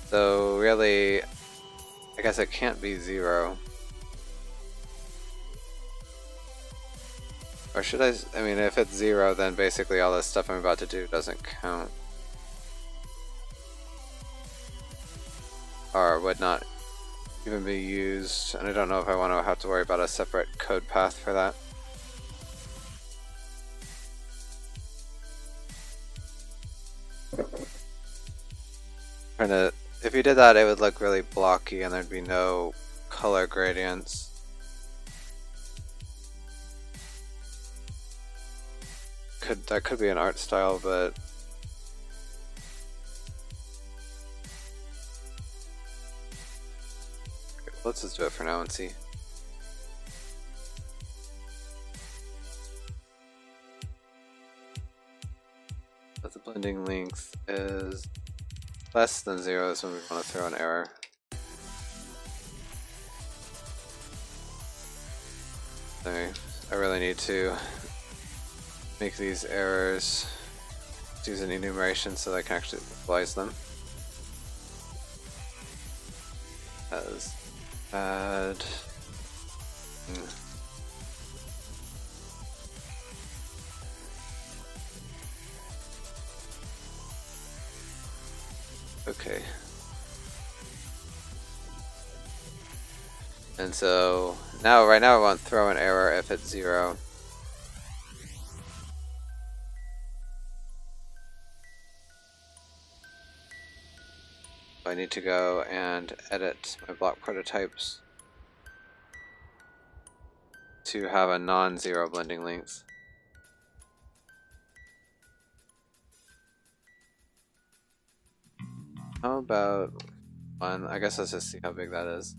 A: So really, I guess it can't be 0. Or should I mean, if it's 0, then basically all this stuff I'm about to do doesn't count. Or would not even be used, and I don't know if I want to have to worry about a separate code path for that. If you did that, it would look really blocky and there'd be no color gradients. That could be an art style, but let's just do it for now and see. But the blending length is less than 0 is when we want to throw an error. I really need to make these errors use an enumeration so that I can actually visualize them. As bad. Okay. And so right now I want to throw an error if it's 0. I need to go and edit my block prototypes to have a non-zero blending length. How about 1? I guess let's just see how big that is.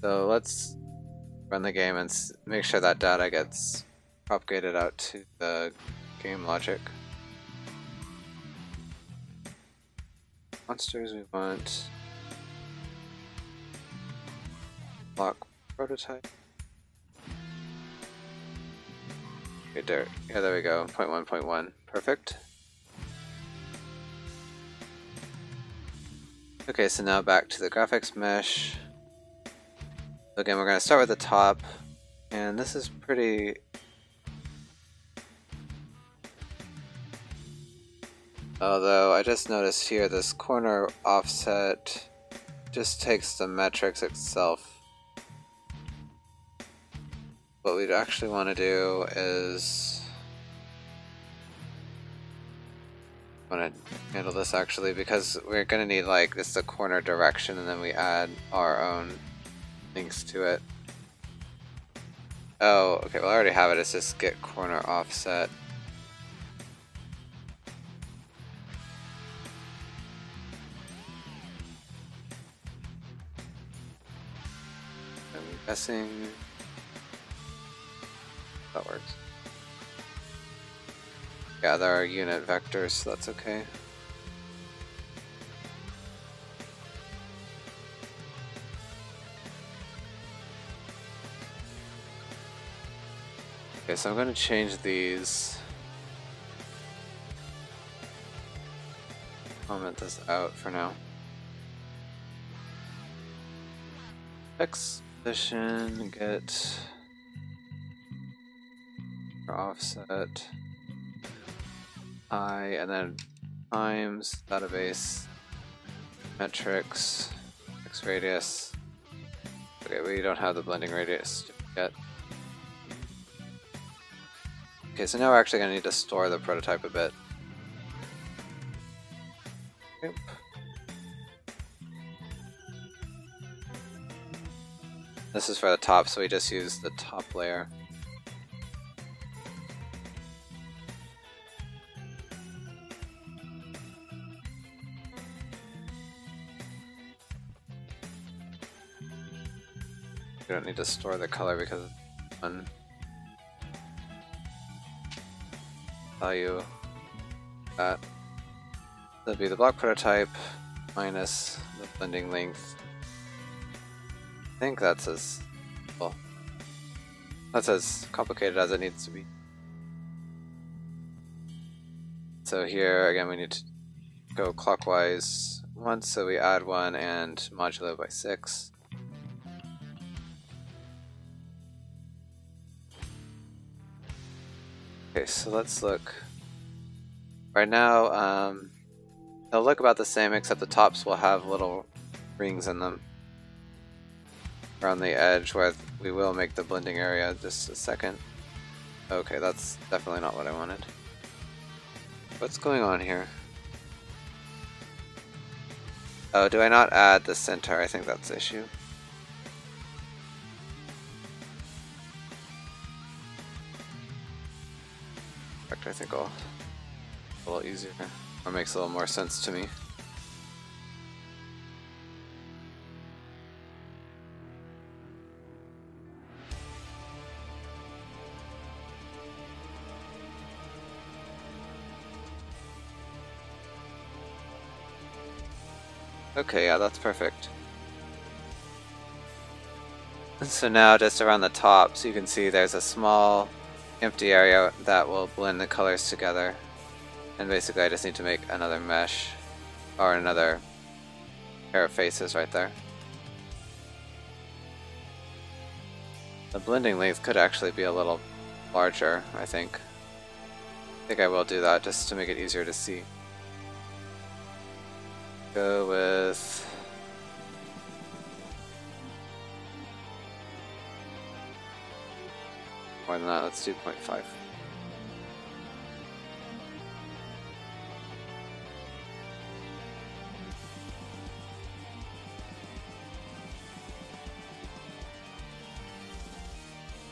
A: So let's run the game and make sure that data gets propagated out to the game logic. Monsters, we want block prototype. Okay, there. Yeah, there we go. 0.1.1. Perfect. Okay, so now back to the graphics mesh. Again, we're going to start with the top, and this is pretty... Although I just noticed here this corner offset just takes the metrics itself. What we'd actually want to do is want to handle this actually, because we're going to need like this the corner direction, and then we add our own links to it. Oh, okay, well I already have it. It's just get corner offset. I'm guessing that works. Yeah, there are unit vectors, so that's okay. Okay, so I'm going to change these. Comment this out for now. X position, get offset I, and then times database metrics x radius. Okay, we don't have the blending radius yet. Okay, so now we're actually going to need to store the prototype a bit. Yep. This is for the top, so we just use the top layer. We don't need to store the color because it's one value that. That'd be the block prototype minus the blending length. I think that's as well. That's as complicated as it needs to be. So here again we need to go clockwise once, so we add 1 and modulo by 6. Okay, so let's look. Right now, they'll look about the same, except the tops will have little rings in them around the edge where we will make the blending area. Just a second. Okay, that's definitely not what I wanted. What's going on here? Oh, do I not add the center? I think that's the issue. In fact, I think I'll a little easier, or makes a little more sense to me. Okay, yeah, that's perfect. So now just around the top, so you can see there's a small empty area that will blend the colors together. And basically I just need to make another mesh, or another pair of faces right there. The blending length could actually be a little larger, I think. I think I will do that just to make it easier to see. Go with... more than that, let's do 0.5.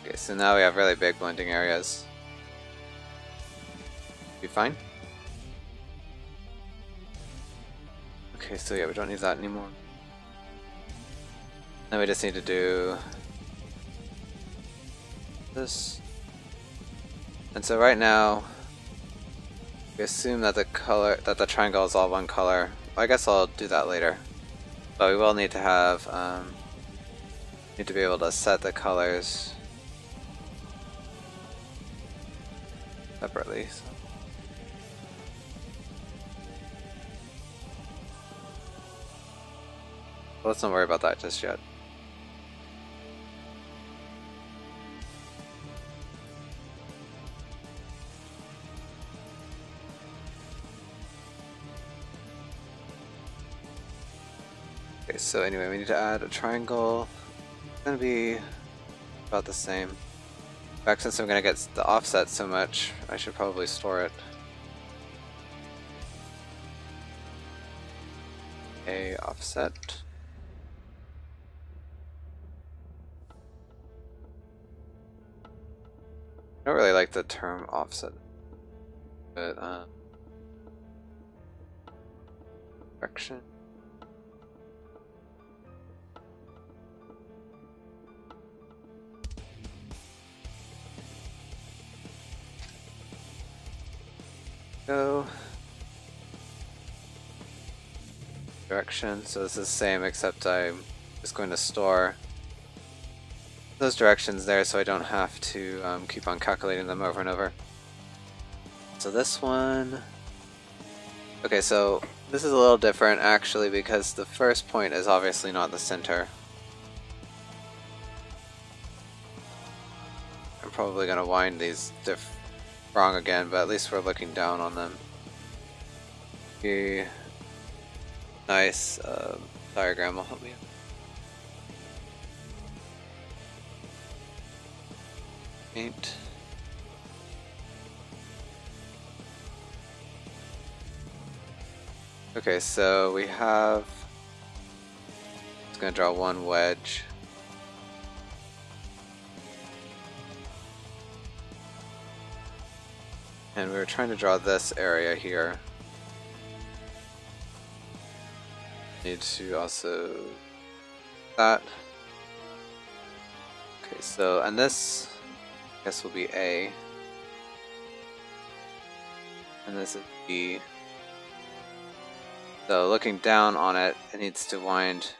A: Okay, so now we have really big blending areas. Be fine? Okay, so yeah, we don't need that anymore. Then we just need to do this. And so right now, we assume that the triangle is all one color. Well, I guess I'll do that later. But we will need to have, need to be able to set the colors separately. So. Let's not worry about that just yet. Okay, so anyway, we need to add a triangle. It's gonna be about the same. In fact, since I'm gonna get the offset so much, I should probably store it. A offset. I don't really like the term offset, but direction. Go. Direction, so this is the same except I'm just going to store those directions there so I don't have to keep on calculating them over and over. So this one... Okay, so this is a little different actually because the first point is obviously not the center. I'm probably going to wind these wrong again, but at least we're looking down on them. The nice diagram will help me. Paint. Okay, so we have... Just gonna draw one wedge. And we were trying to draw this area here. Need to also... that. Okay, so, and this, I guess will be A. And this is B. So looking down on it, it needs to wind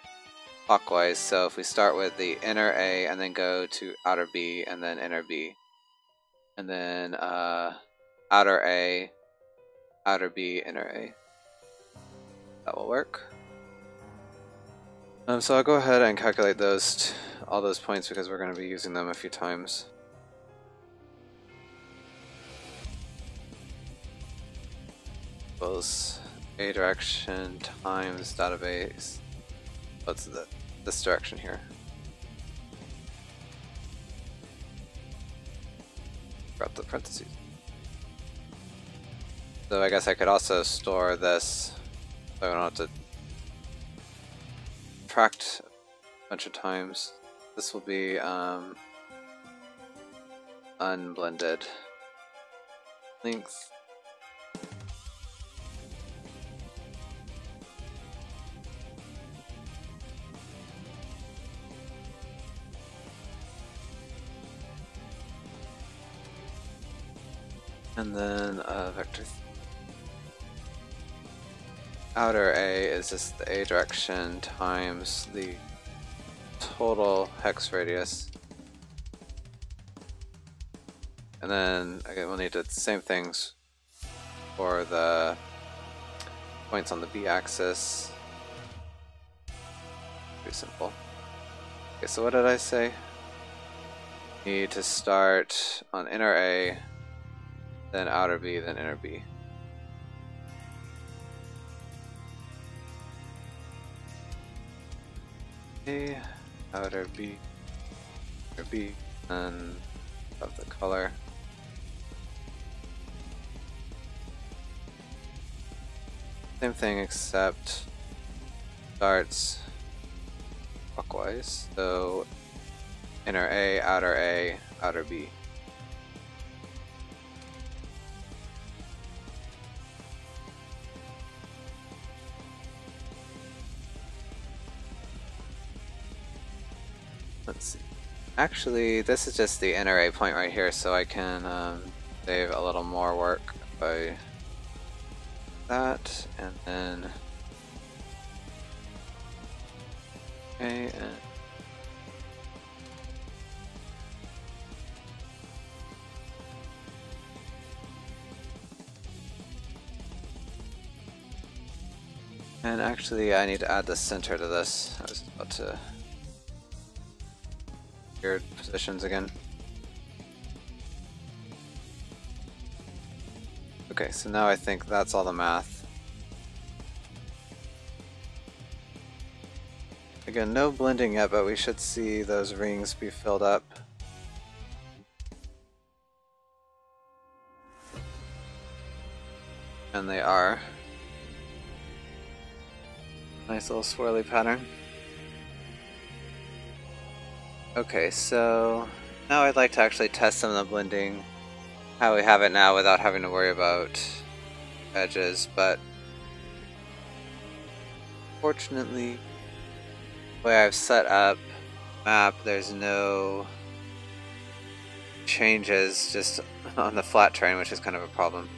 A: clockwise. So if we start with the inner A and then go to outer B and then inner B. And then outer A, outer B, inner A. That will work. So I'll go ahead and calculate those, all those points because we're going to be using them a few times. Equals A direction times database. What's this direction here? Forgot the parentheses. So I guess I could also store this so I don't have to subtract a bunch of times. This will be unblended length. And then vector outer A is just the A direction times the total hex radius. And then again we'll need the same things for the points on the B axis. Pretty simple. Okay, so what did I say? Need to start on inner A, then outer B, then inner B. A, outer B, inner B, and of the color. Same thing except starts clockwise, so inner A, outer B. Let's see. Actually, this is just the inner A point right here, so I can save a little more work by that, and then A and actually I need to add the center to this. I was about to weird positions again. Okay, so now I think that's all the math. Again, no blending yet, but we should see those rings be filled up. And they are. Nice little swirly pattern. Okay, so now I'd like to actually test some of the blending how we have it now without having to worry about edges, but fortunately the way I've set up map, there's no changes just on the flat terrain, which is kind of a problem.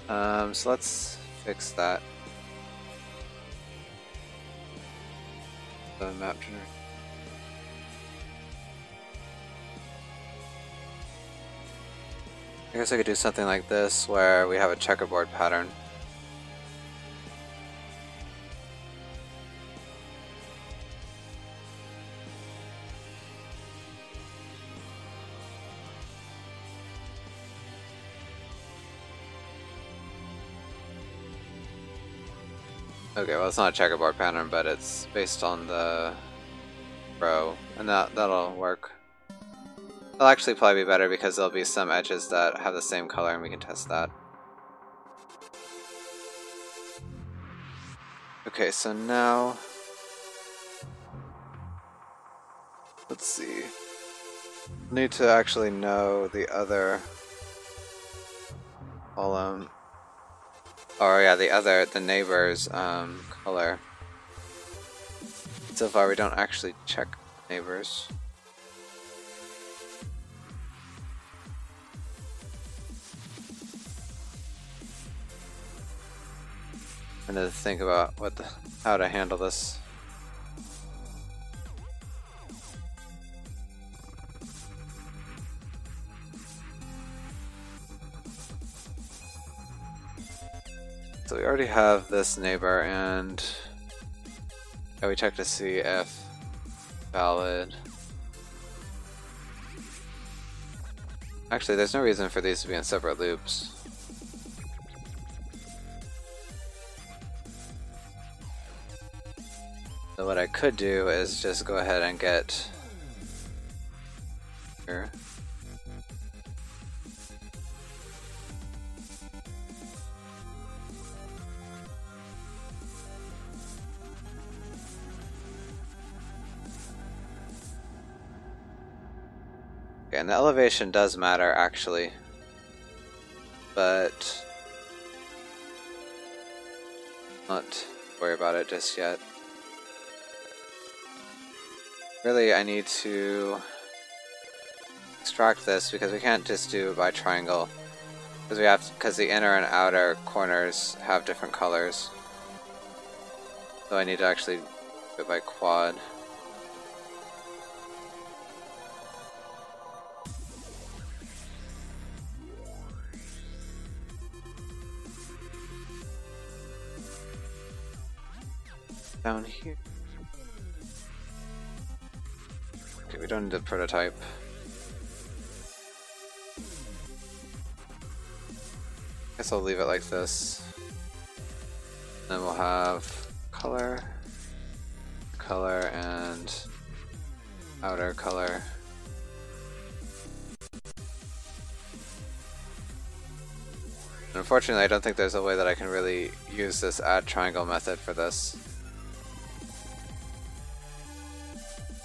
A: So let's fix that. The map generator. I guess I could do something like this where we have a checkerboard pattern. Okay, well it's not a checkerboard pattern, but it's based on the row, and that'll work. It'll actually probably be better because there'll be some edges that have the same color and we can test that. Okay, so now let's see. Need to actually know the other column. Or yeah, the neighbor's color. So far we don't actually check neighbors. I need to think about how to handle this. So we already have this neighbor, and we check to see if valid. Actually, there's no reason for these to be in separate loops. So what I could do is just go ahead and get here. Okay, and the elevation does matter actually, but not worry about it just yet. Really, I need to extract this because we can't just do it by triangle, because the inner and outer corners have different colors. So I need to actually do it by quad. Down here. Okay, we don't need a prototype. Guess I'll leave it like this. Then we'll have color, color, and outer color. Unfortunately, I don't think there's a way that I can really use this add triangle method for this.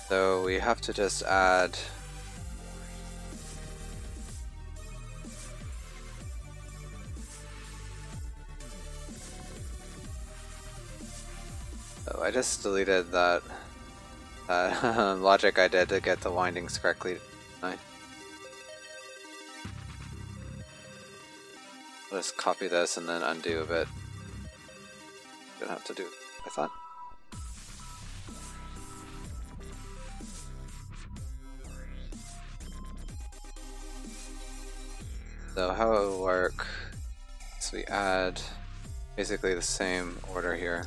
A: So we have to just add oh, I just deleted that logic I did to get the windings correctly. I'll just copy this and then undo a bit. Don't have to do it, I thought. So how it will work is we add basically the same order here.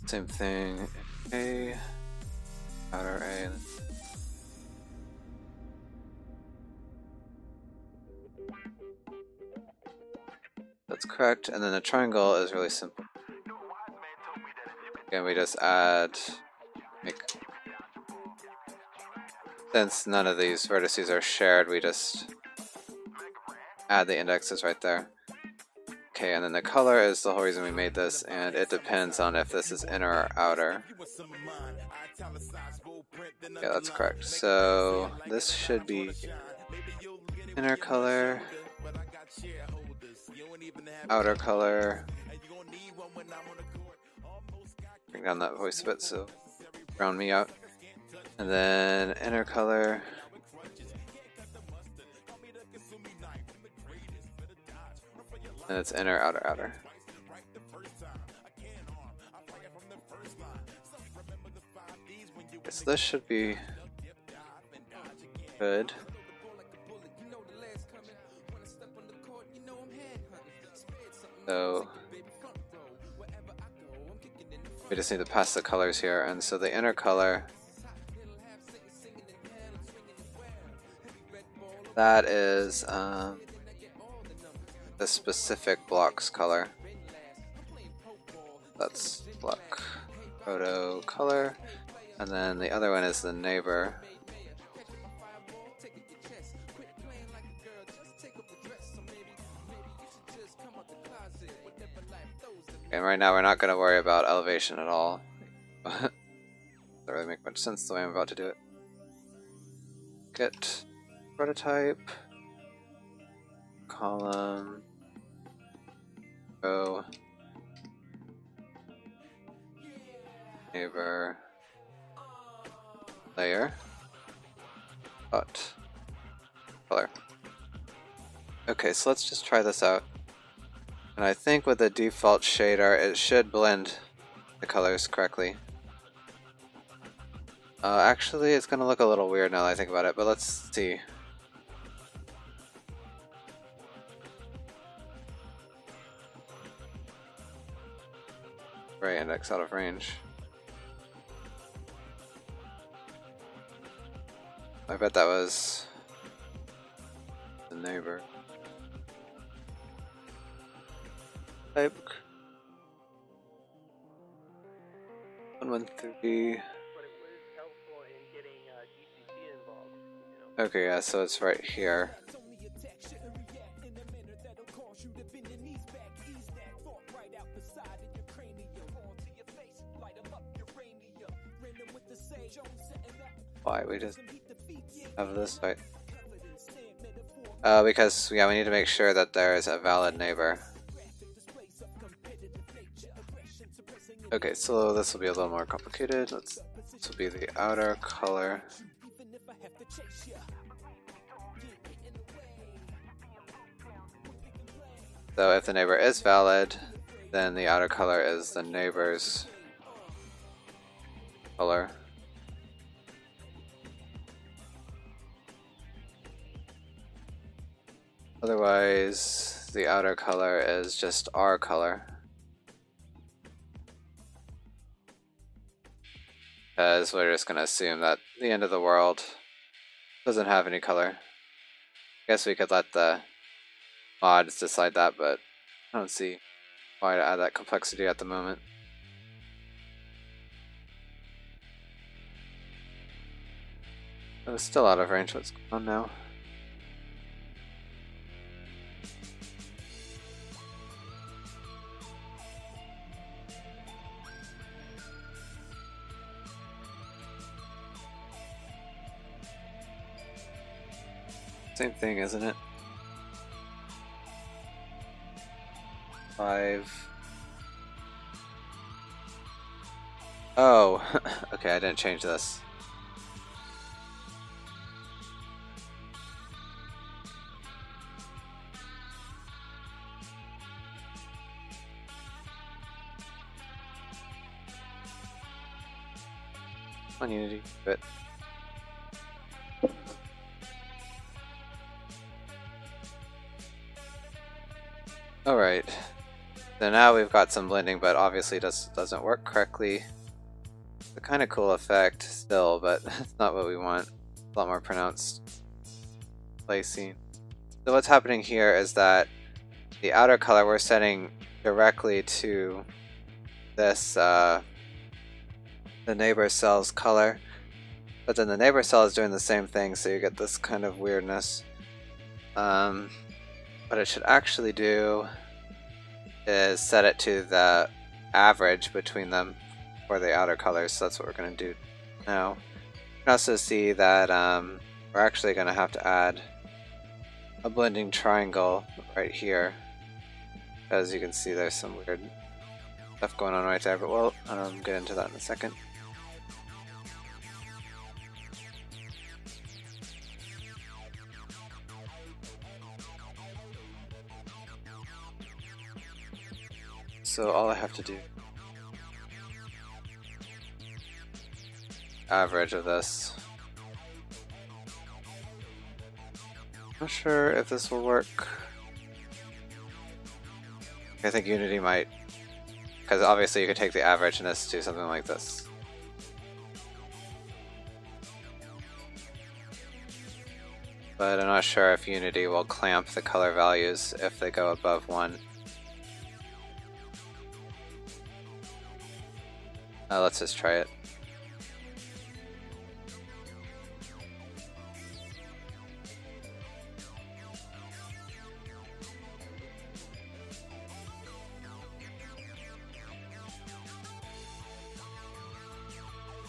A: Same thing, A, outer A. That's correct, and then the triangle is really simple. Again, we just add, since none of these vertices are shared, we just add the indexes right there. Okay, and then the color is the whole reason we made this, and it depends on if this is inner or outer. Yeah, that's correct. So this should be inner color, outer color, turning down that voice a bit so drown me out. And then inner color. And it's inner, outer, outer. Okay, so this should be good. So we just need to pass the colors here, and so the inner color, that is the specific block's color. That's block proto color, and then the other one is the neighbor. And right now we're not going to worry about elevation at all. Doesn't really make much sense the way I'm about to do it. Get prototype, column, row, neighbor, layer, dot, color. Okay, so let's just try this out. And I think with the default shader, it should blend the colors correctly. Actually, it's going to look a little weird now that I think about it, but let's see. Right index out of range. I bet that was the neighbor. Type 113. Okay, yeah, so it's right here. Why we just have this fight? Because yeah, we need to make sure that there is a valid neighbor. Okay, so this will be a little more complicated. This will be the outer color. So if the neighbor is valid, then the outer color is the neighbor's color. Otherwise, the outer color is just our color. Because we're just going to assume that the end of the world doesn't have any color. I guess we could let the mods decide that, but I don't see why to add that complexity at the moment. Oh, it's still out of range. What's going on now? Same thing, isn't it? 5. Oh, okay, I didn't change this. On Unity, but alright, so now we've got some blending, but obviously doesn't work correctly. It's a kind of cool effect still, but it's not what we want. A lot more pronounced placing. So what's happening here is that the outer color we're setting directly to this the neighbor cell's color, but then the neighbor cell is doing the same thing, so you get this kind of weirdness. What it should actually do is set it to the average between them for the outer colors, so that's what we're going to do now. You can also see that we're actually going to have to add a blending triangle right here, because you can see there's some weird stuff going on right there, but we'll get into that in a second. So all I have to do, average of this. Not sure if this will work. I think Unity might, because obviously you could take the average and just do something like this. But I'm not sure if Unity will clamp the color values if they go above 1. Let's just try it.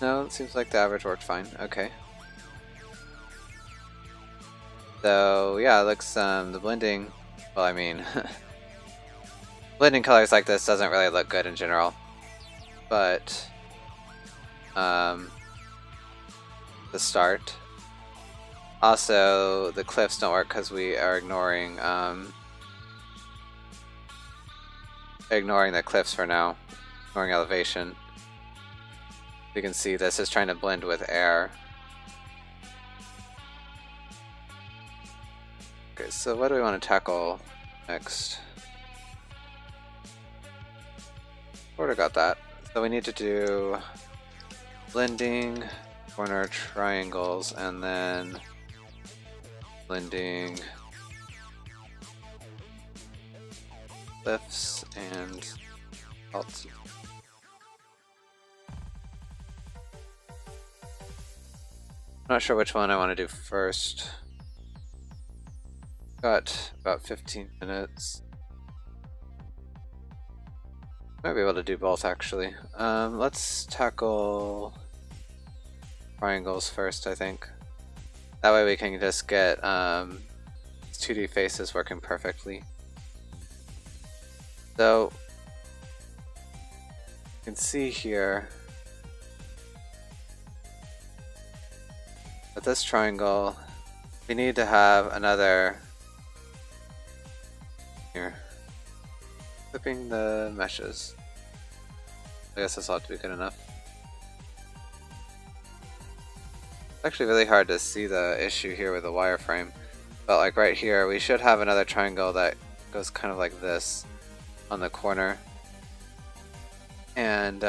A: No, it seems like the average worked fine. Okay. So yeah, it looks the blending. Well, I mean, blending colors like this doesn't really look good in general, but the start. Also, the cliffs don't work because we are ignoring the cliffs for now, ignoring elevation. You can see this is trying to blend with air. Okay, so what do we want to tackle next? Sort got that. So we need to do blending, corner triangles, and then blending lifts and alt. I'm not sure which one I want to do first. Got about 15 minutes. Might be able to do both actually. Let's tackle triangles first, I think. That way we can just get 2D faces working perfectly. So you can see here with this triangle, we need to have another here. Clipping the meshes. I guess this ought to be good enough. It's actually really hard to see the issue here with the wireframe. But like right here, we should have another triangle that goes kind of like this on the corner. And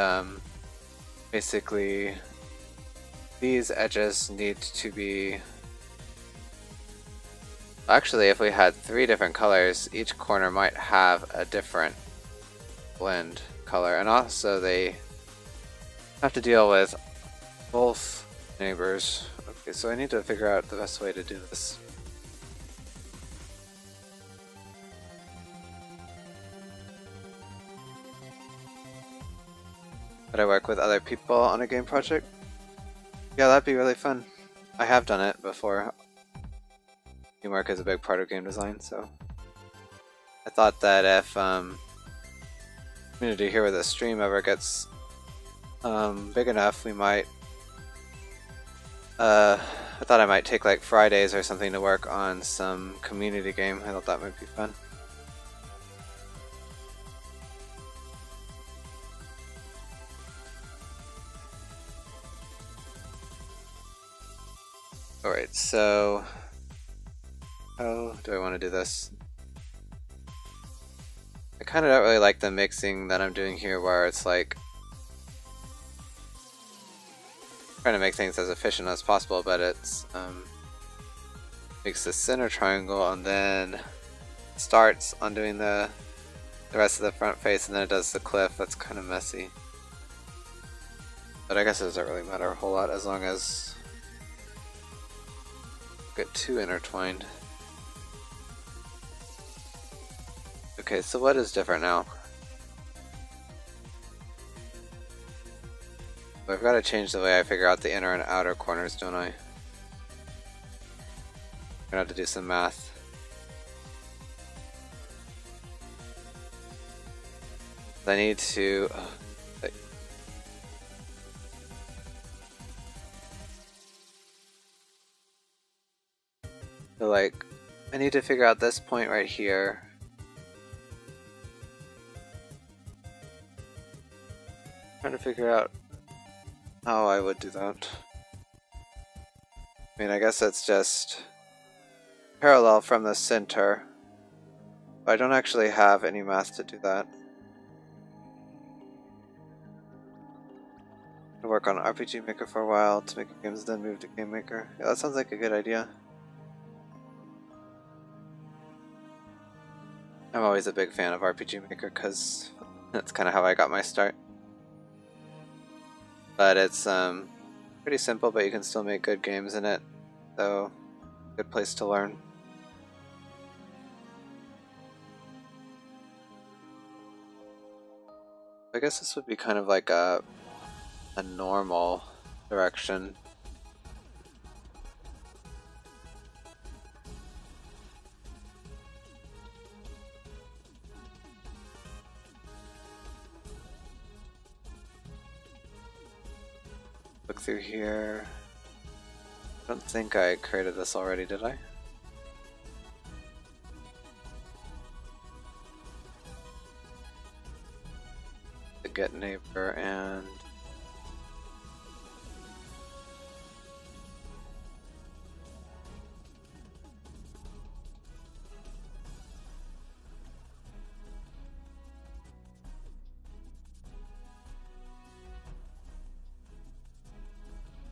A: basically these edges need to be... Actually, if we had 3 different colors, each corner might have a different blend color, and also they have to deal with both neighbors. Okay, so I need to figure out the best way to do this. Could I work with other people on a game project? Yeah, that'd be really fun. I have done it before. Teamwork is a big part of game design, so I thought that if community here with a stream ever gets big enough, we might I thought I might take like Fridays or something to work on some community game. I thought that might be fun. Alright, so how do I want to do this? I kind of don't really like the mixing that I'm doing here, where it's like trying to make things as efficient as possible, but it's makes the center triangle and then starts on doing the rest of the front face, and then it does the cliff. That's kind of messy, but I guess it doesn't really matter a whole lot as long as get 2 intertwined. Okay, so what is different now? I've got to change the way I figure out the inner and outer corners, don't I? I'm gonna have to do some math. I need to... so like, I need to figure out this point right here. Trying to figure out how I would do that. I mean, I guess it's just parallel from the center. But I don't actually have any math to do that. I work on RPG Maker for a while to make games, then move to Game Maker. Yeah, that sounds like a good idea. I'm always a big fan of RPG Maker because that's kind of how I got my start. But it's pretty simple, but you can still make good games in it, so good place to learn. I guess this would be kind of like a normal direction. Look through here. I don't think I created this already, did I? The get neighbor and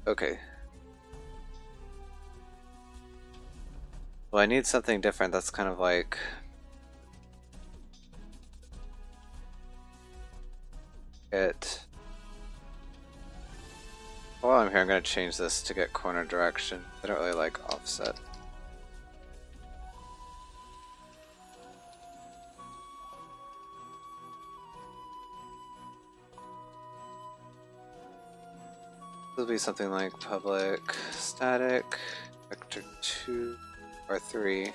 A: okay. Well, I need something different that's kind of like it. While I'm here, I'm going to change this to get corner direction. I don't really like offset. This will be something like public static vector 2 or 3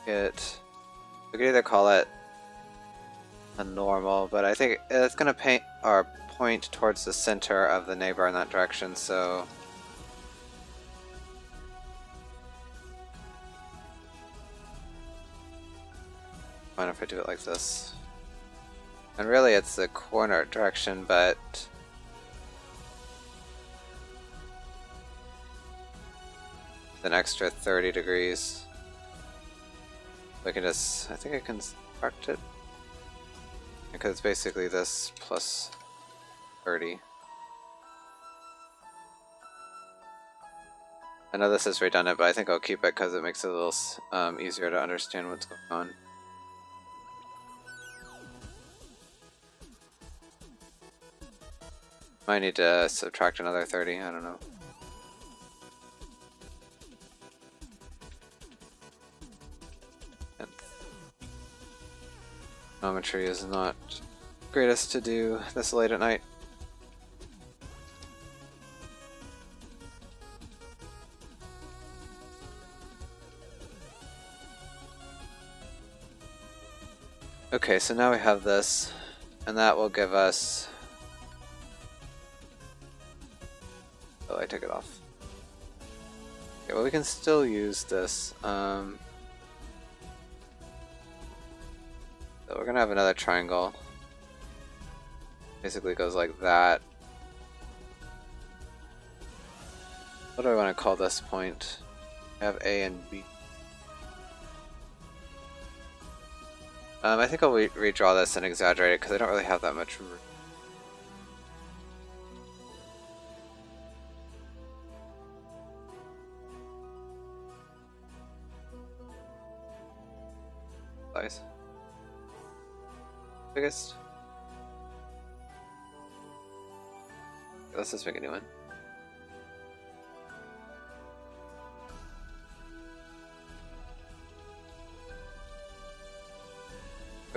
A: get. We could either call it a normal, but I think it's going to paint or point towards the center of the neighbor in that direction, so fine if I do it like this. And really it's the corner direction, but an extra 30 degrees. I can just, I think I can construct it because it's basically this plus 30. I know this is redundant, but I think I'll keep it because it makes it a little easier to understand what's going on. Might need to subtract another 30, I don't know. Geometry is not greatest to do this late at night. Okay, so now we have this, and that will give us... Oh, I took it off. Okay, well we can still use this. So we're gonna have another triangle. Basically goes like that. What do I want to call this point? I have A and B. I think I'll redraw this and exaggerate it because I don't really have that much room. Size. Biggest. Okay, let's just make a new one.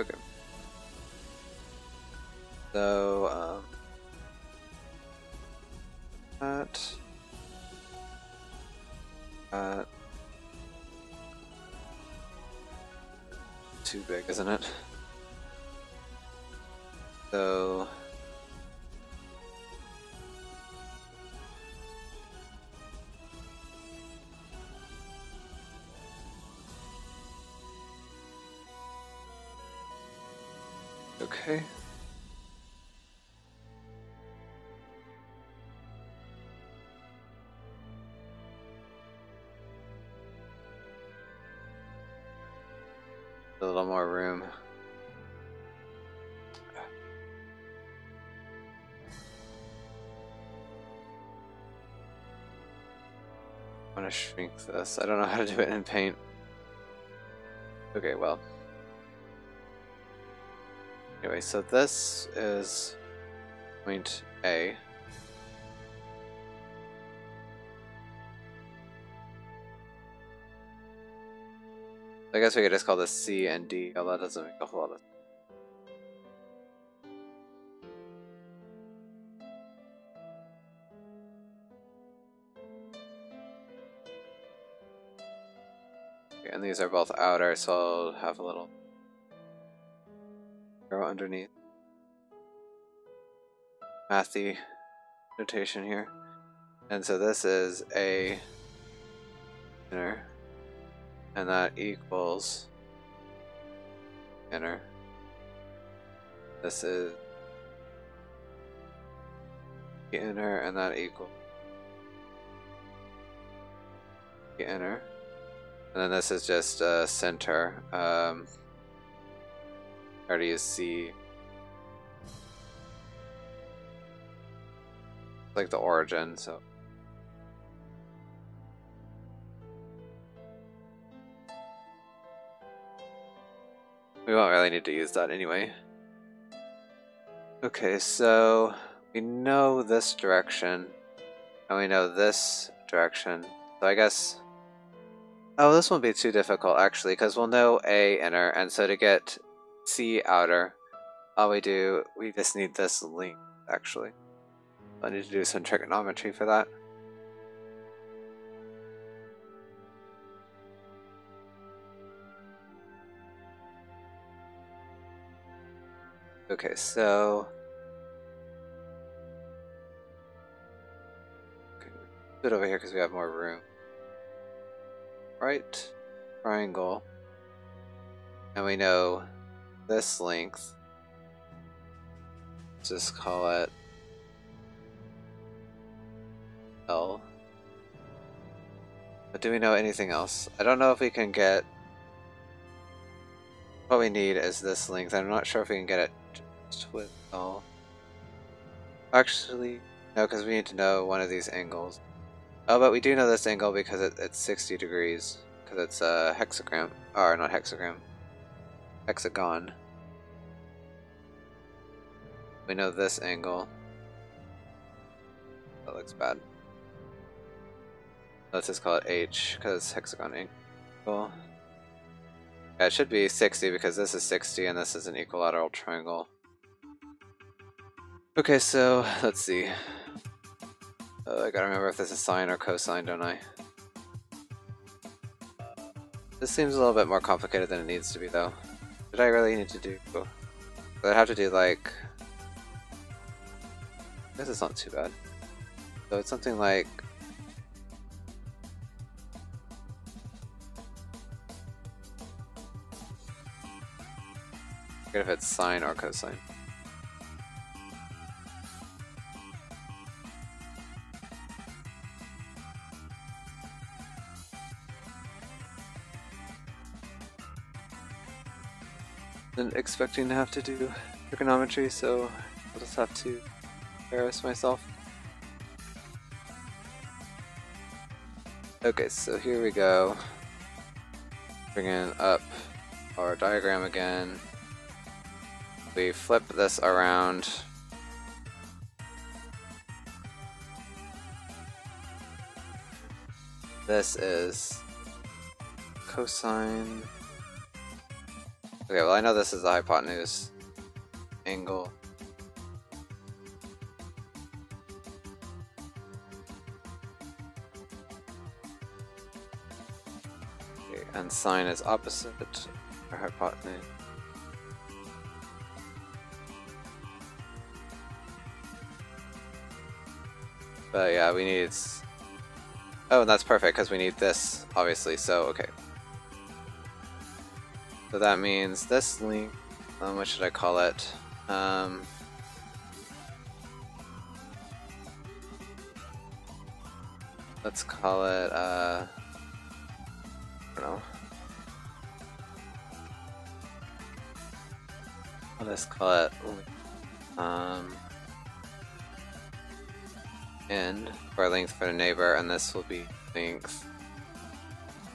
A: Okay. So, that. Too big, isn't it? So okay. A little more room. I want to shrink this. I don't know how to do it in paint. Okay, well. Anyway, so this is point A. I guess we could just call this C and D, although that doesn't make a whole lot of sense. Okay, and these are both outer, so I'll have a little arrow underneath. Mathy notation here. And so this is A inner, and that equals inner. This is the inner, and that equals the inner. And then this is just center. I already use C. Like the origin, so. We won't really need to use that anyway. Okay, so we know this direction, and we know this direction. So I guess... Oh, this won't be too difficult actually, because we'll know A inner, and so to get C outer, all we do, we just need this length actually. I need to do some trigonometry for that. Okay, so... Okay, put it over here because we have more room. Right triangle. And we know this length. Let's just call it L. But do we know anything else? I don't know if we can get... What we need is this length. I'm not sure if we can get it just with L. Actually, no, because we need to know one of these angles. Oh, but we do know this angle because it's 60 degrees. Because it's a hexagram. Or not hexagram. Hexagon. We know this angle. That looks bad. Let's just call it H, because it's hexagon angle. Yeah, it should be 60 because this is 60 and this is an equilateral triangle. Okay, so let's see. I gotta remember if this is sine or cosine, don't I? This seems a little bit more complicated than it needs to be, though. Did I really need to do... I'd have to do, like... This is not too bad. So it's something like... I forget if it's sine or cosine. Been expecting to have to do trigonometry, so I'll just have to embarrass myself. Okay, so here we go. Bringing up our diagram again. We flip this around. This is cosine. Okay, well I know this is the hypotenuse angle. Okay, and sine is opposite our hypotenuse. But yeah, we need... Oh, and that's perfect because we need this, obviously, so okay. So that means this link, what should I call it? Let's call it, I don't know. I'll just call it end for length for the neighbor, and this will be length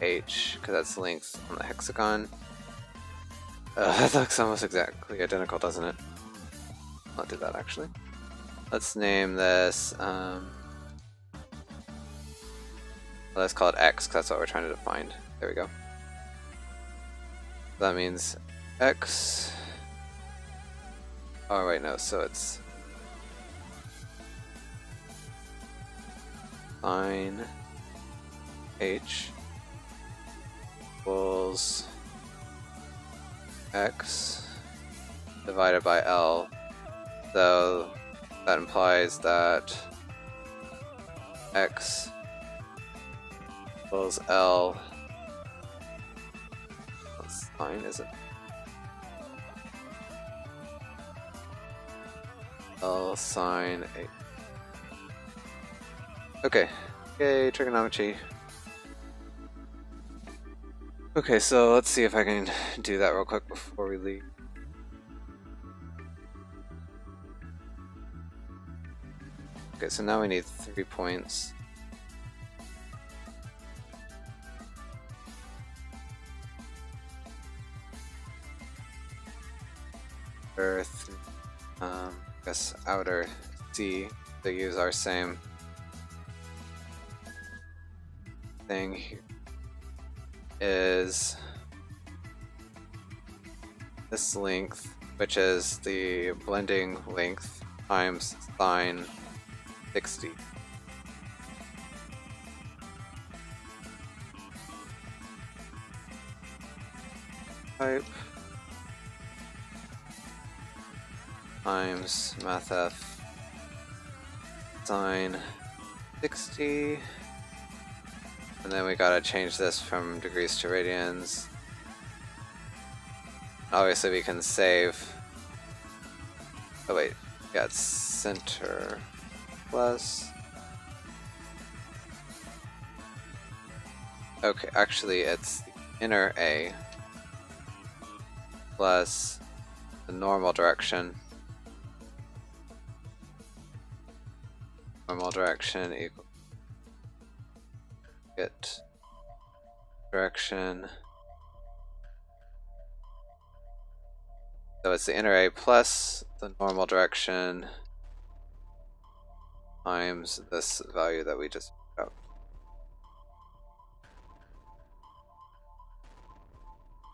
A: h, because that's length on the hexagon. That looks almost exactly identical, doesn't it? I'll do that actually. Let's name this, let's call it x, because that's what we're trying to define. There we go. That means x. Oh wait, no, so it's sine h equals x divided by L. So that implies that x equals L. What's sine, is it? L sine 8. Okay, yay, trigonometry. Okay, so let's see if I can do that real quick before we leave. Okay, so now we need 3 points. Earth, I guess outer C, to use our same thing here, is this length, which is the blending length times sine 60. Type times mathf sine 60, and then we gotta change this from degrees to radians. Obviously we can save, oh wait, yeah, it's center plus, okay, actually it's the inner A plus the normal direction. Normal direction equals get direction. So it's the inner A plus the normal direction times this value that we just put out.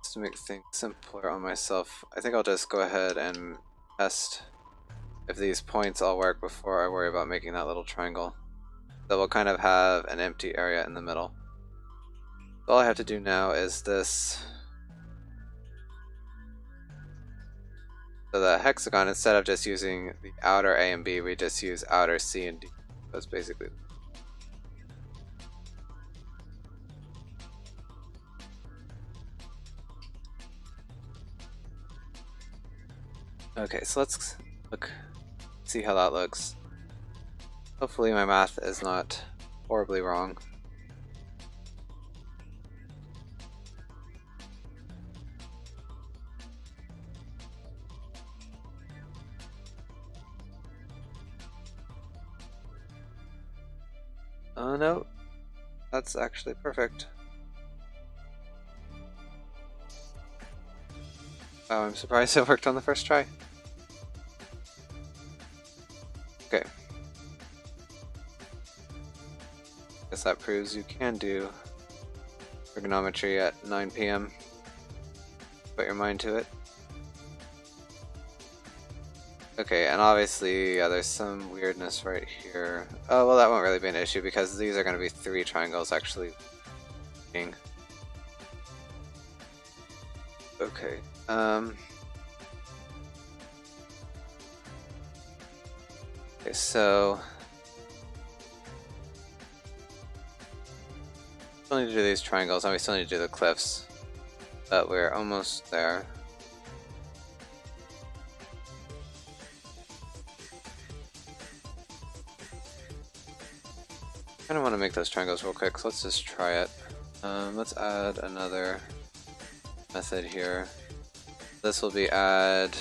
A: Just to make things simpler on myself, I think I'll just go ahead and test if these points all work before I worry about making that little triangle. So we'll kind of have an empty area in the middle. So all I have to do now is this. So the hexagon, instead of just using the outer A and B, we just use outer C and D. That's basically. Okay, so let's see how that looks. Hopefully my math is not horribly wrong. Oh no, that's actually perfect. Oh, I'm surprised it worked on the first try. Okay. Guess that proves you can do trigonometry at 9 PM. Put your mind to it. Okay, and obviously, yeah, there's some weirdness right here. Oh, well, that won't really be an issue because these are going to be 3 triangles actually. Okay. Okay, so Still need to do these triangles, and we still need to do the cliffs. But we're almost there. I kind of want to make those triangles real quick, so let's just try it. Let's add another method here. This will be add,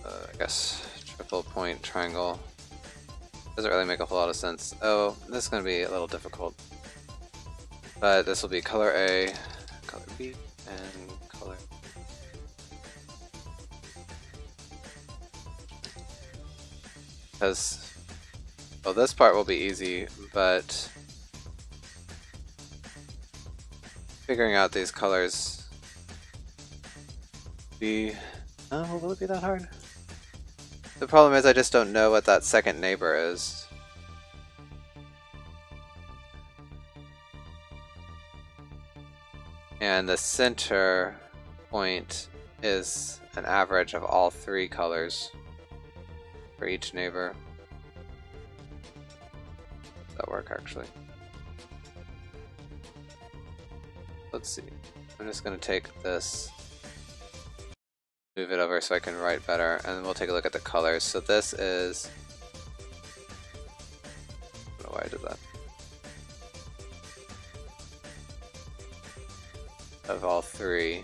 A: I guess, triple point triangle. Doesn't really make a whole lot of sense. Oh, this is going to be a little difficult. But this will be color A, color B, and color. Because, well, this part will be easy, but figuring out these colors will it be that hard? The problem is I just don't know what that second neighbor is. And the center point is an average of all three colors for each neighbor. Does that work actually? Let's see. I'm just going to take this, move it over so I can write better, and then we'll take a look at the colors. So this is, I don't know why I did that. Of all three.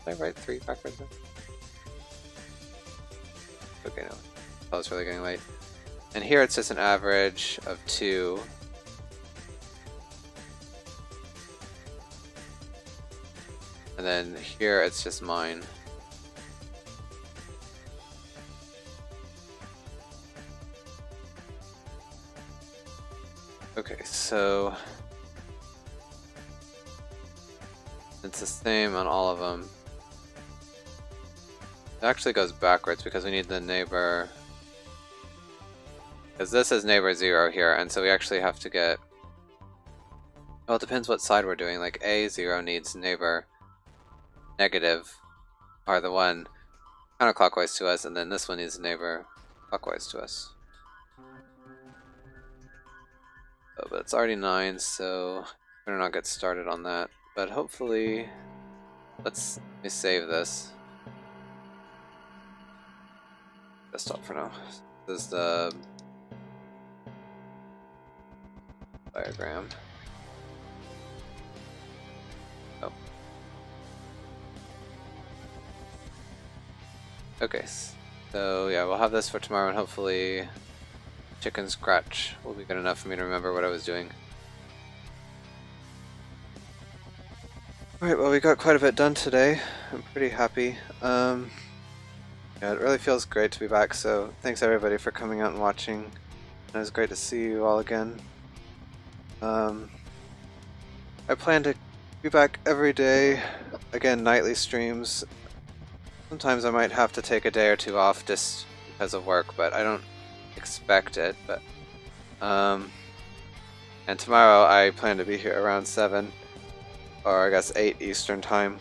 A: Did I write 3 backwards then? Okay, no. Oh, it's really getting late. And here it's just an average of 2. And then here it's just mine. Okay, so it's the same on all of them. It actually goes backwards because we need the neighbor, because this is neighbor 0 here, and so we actually have to get, well, it depends what side we're doing. Like A0 needs neighbor negative, or the one counterclockwise to us, and then this one needs neighbor clockwise to us. Oh, but it's already 9, so better not get started on that. But hopefully, let me save this. Desktop for now. This is the diagram. Oh. Okay, so yeah, we'll have this for tomorrow, and hopefully chicken scratch will be good enough for me to remember what I was doing. Alright, well, we got quite a bit done today. I'm pretty happy. Yeah, it really feels great to be back, so thanks everybody for coming out and watching. It was great to see you all again. I plan to be back every day, again, nightly streams. Sometimes I might have to take a day or 2 off just because of work, but I don't expect it. But and tomorrow I plan to be here around 7, or I guess 8 Eastern time,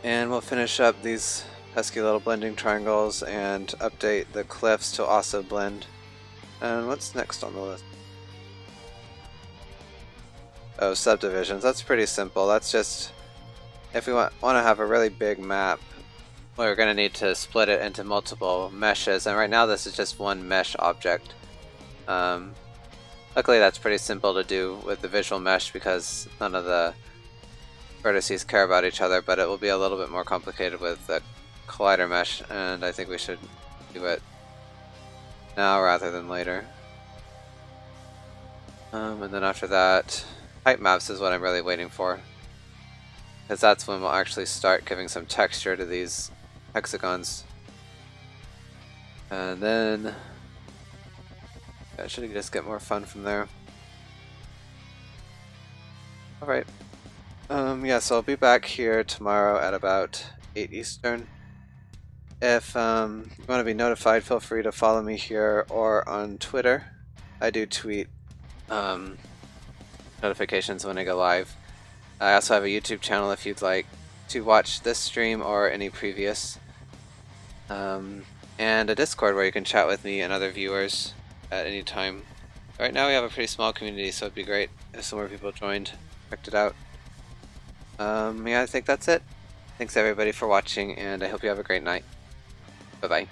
A: and we'll finish up these pesky little blending triangles and update the cliffs to also blend. And what's next on the list? Oh, subdivisions. That's pretty simple. That's just, if we want to have a really big map, we're going to need to split it into multiple meshes, and right now this is just one mesh object. Luckily that's pretty simple to do with the visual mesh because none of the vertices care about each other, but it will be a little bit more complicated with the collider mesh, and I think we should do it now rather than later. And then after that, type maps is what I'm really waiting for, because that's when we'll actually start giving some texture to these hexagons. And then I should just get more fun from there. Alright. Yeah, so I'll be back here tomorrow at about 8 Eastern. If you want to be notified, feel free to follow me here or on Twitter. I do tweet notifications when I go live. I also have a YouTube channel if you'd like to watch this stream or any previous. And a Discord where you can chat with me and other viewers at any time. Right now we have a pretty small community, so it'd be great if some more people joined, checked it out. Yeah, I think that's it. Thanks everybody for watching, and I hope you have a great night. Bye bye.